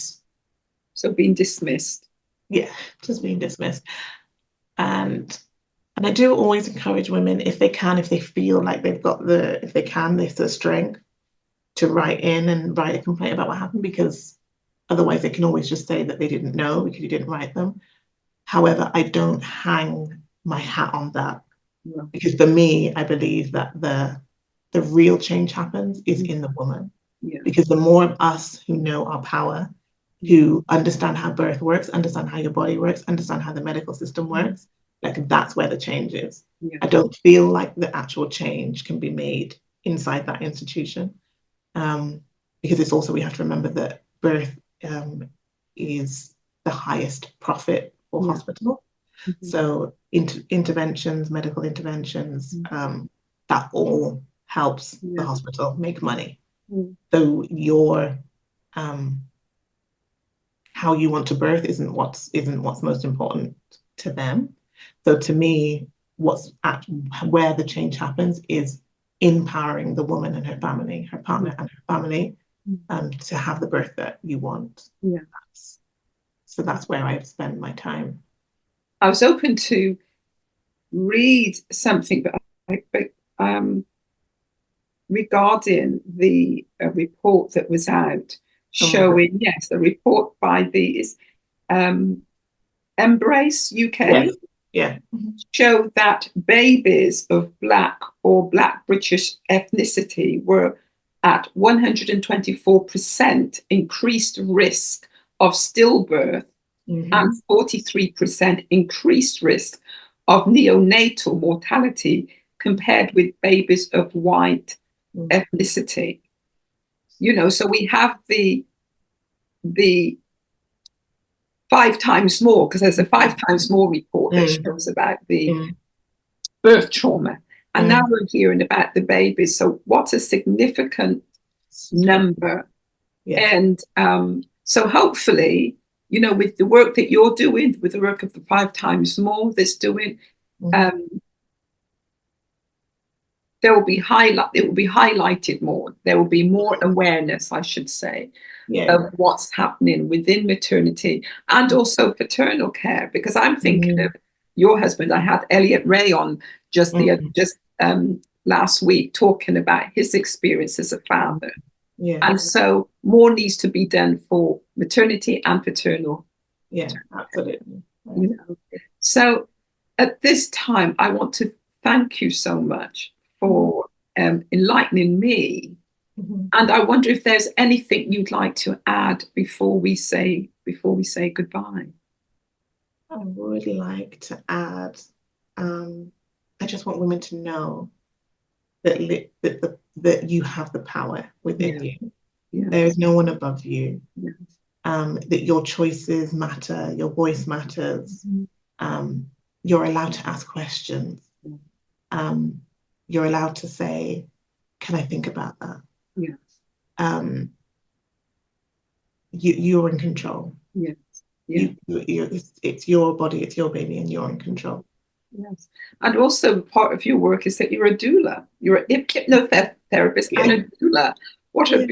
so being dismissed. Just being dismissed. And I do always encourage women, if they feel like they've got there's the strength to write in and write a complaint about what happened, because otherwise they can always just say that they didn't know because you didn't write them. However, I don't hang my hat on that, because for me, I believe that the real change happens is in the woman. Because the more of us who know our power, who understand how birth works, understand how your body works, understand how the medical system works, like, that's where the change is. I don't feel like the actual change can be made inside that institution, because it's also, we have to remember that birth is the highest profit for hospital. So interventions, medical interventions, that all helps the hospital make money. So your how you want to birth isn't what's most important to them. So to me, where the change happens is empowering the woman and her family, her partner and her family, to have the birth that you want. So that's where I spend my time. I was open to read something, but regarding the report that was out showing, the report by the Embrace UK, showed that babies of Black or Black British ethnicity were at 124% increased risk of stillbirth, and 43% increased risk of neonatal mortality compared with babies of white ethnicity. So we have the 5 times more, because there's a 5 times more report that shows about the birth trauma. And now we're hearing about the babies. So what a significant number. And so hopefully, with the work that you're doing, with the work of the 5 times more that's doing, it will be highlighted more. There will be more awareness, I should say, of what's happening within maternity and also paternal care. Because I'm thinking of your husband. I had Elliot Ray on just last week, talking about his experience as a father. And so more needs to be done for maternity and paternal. Absolutely. So at this time, I want to thank you so much for enlightening me And I wonder if there's anything you'd like to add before we say goodbye. I would like to add, I just want women to know that you have the power within you. Yes. There is no one above you. Yes. That your choices matter, your voice matters. You're allowed to ask questions. You're allowed to say, can I think about that? Yes. You're in control. Yes. Yeah. It's your body, it's your baby, and you're in control. Yes. And also part of your work is that you're a doula. You're a hypnotherapist and a doula. What a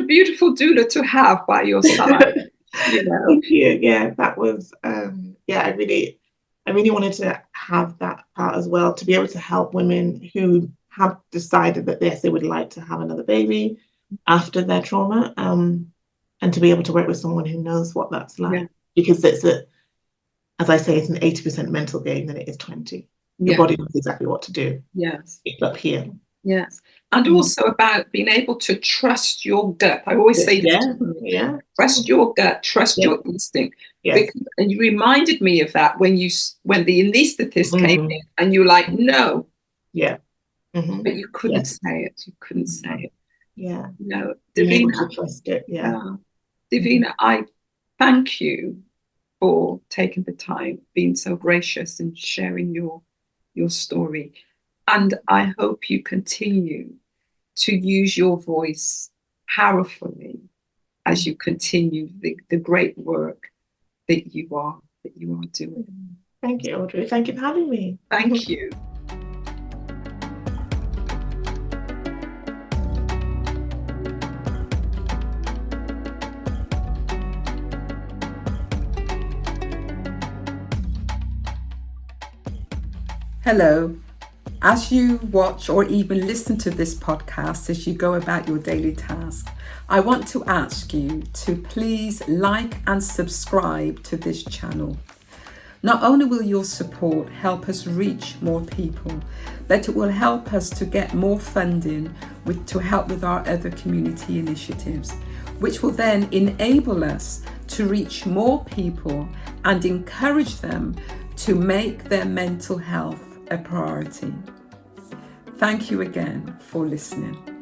beautiful doula to have by your side. Thank you. Yeah, that was I really wanted to have that part as well, to be able to help women who have decided that yes, they would like to have another baby after their trauma, and to be able to work with someone who knows what that's like, because as I say, it's an 80% mental game than it is 20. Your body knows exactly what to do. Yes. It's up here. Yes. And also about being able to trust your gut. I always say this to women. Trust your gut, trust your instinct. Yes. And you reminded me of that when the anaesthetist came in and you were like, no. Yeah. But you couldn't say it. You couldn't say it. Yeah. No. Divina, trust it. Yeah. Divina, I thank you for taking the time, being so gracious and sharing your story. And I hope you continue to use your voice powerfully as you continue the great work that you are doing. Thank you, Audrey. Thank you for having me. Thank you. Hello. As you watch or even listen to this podcast as you go about your daily task, I want to ask you to please like and subscribe to this channel. Not only will your support help us reach more people, but it will help us to get more funding to help with our other community initiatives, which will then enable us to reach more people and encourage them to make their mental health a priority. Thank you again for listening.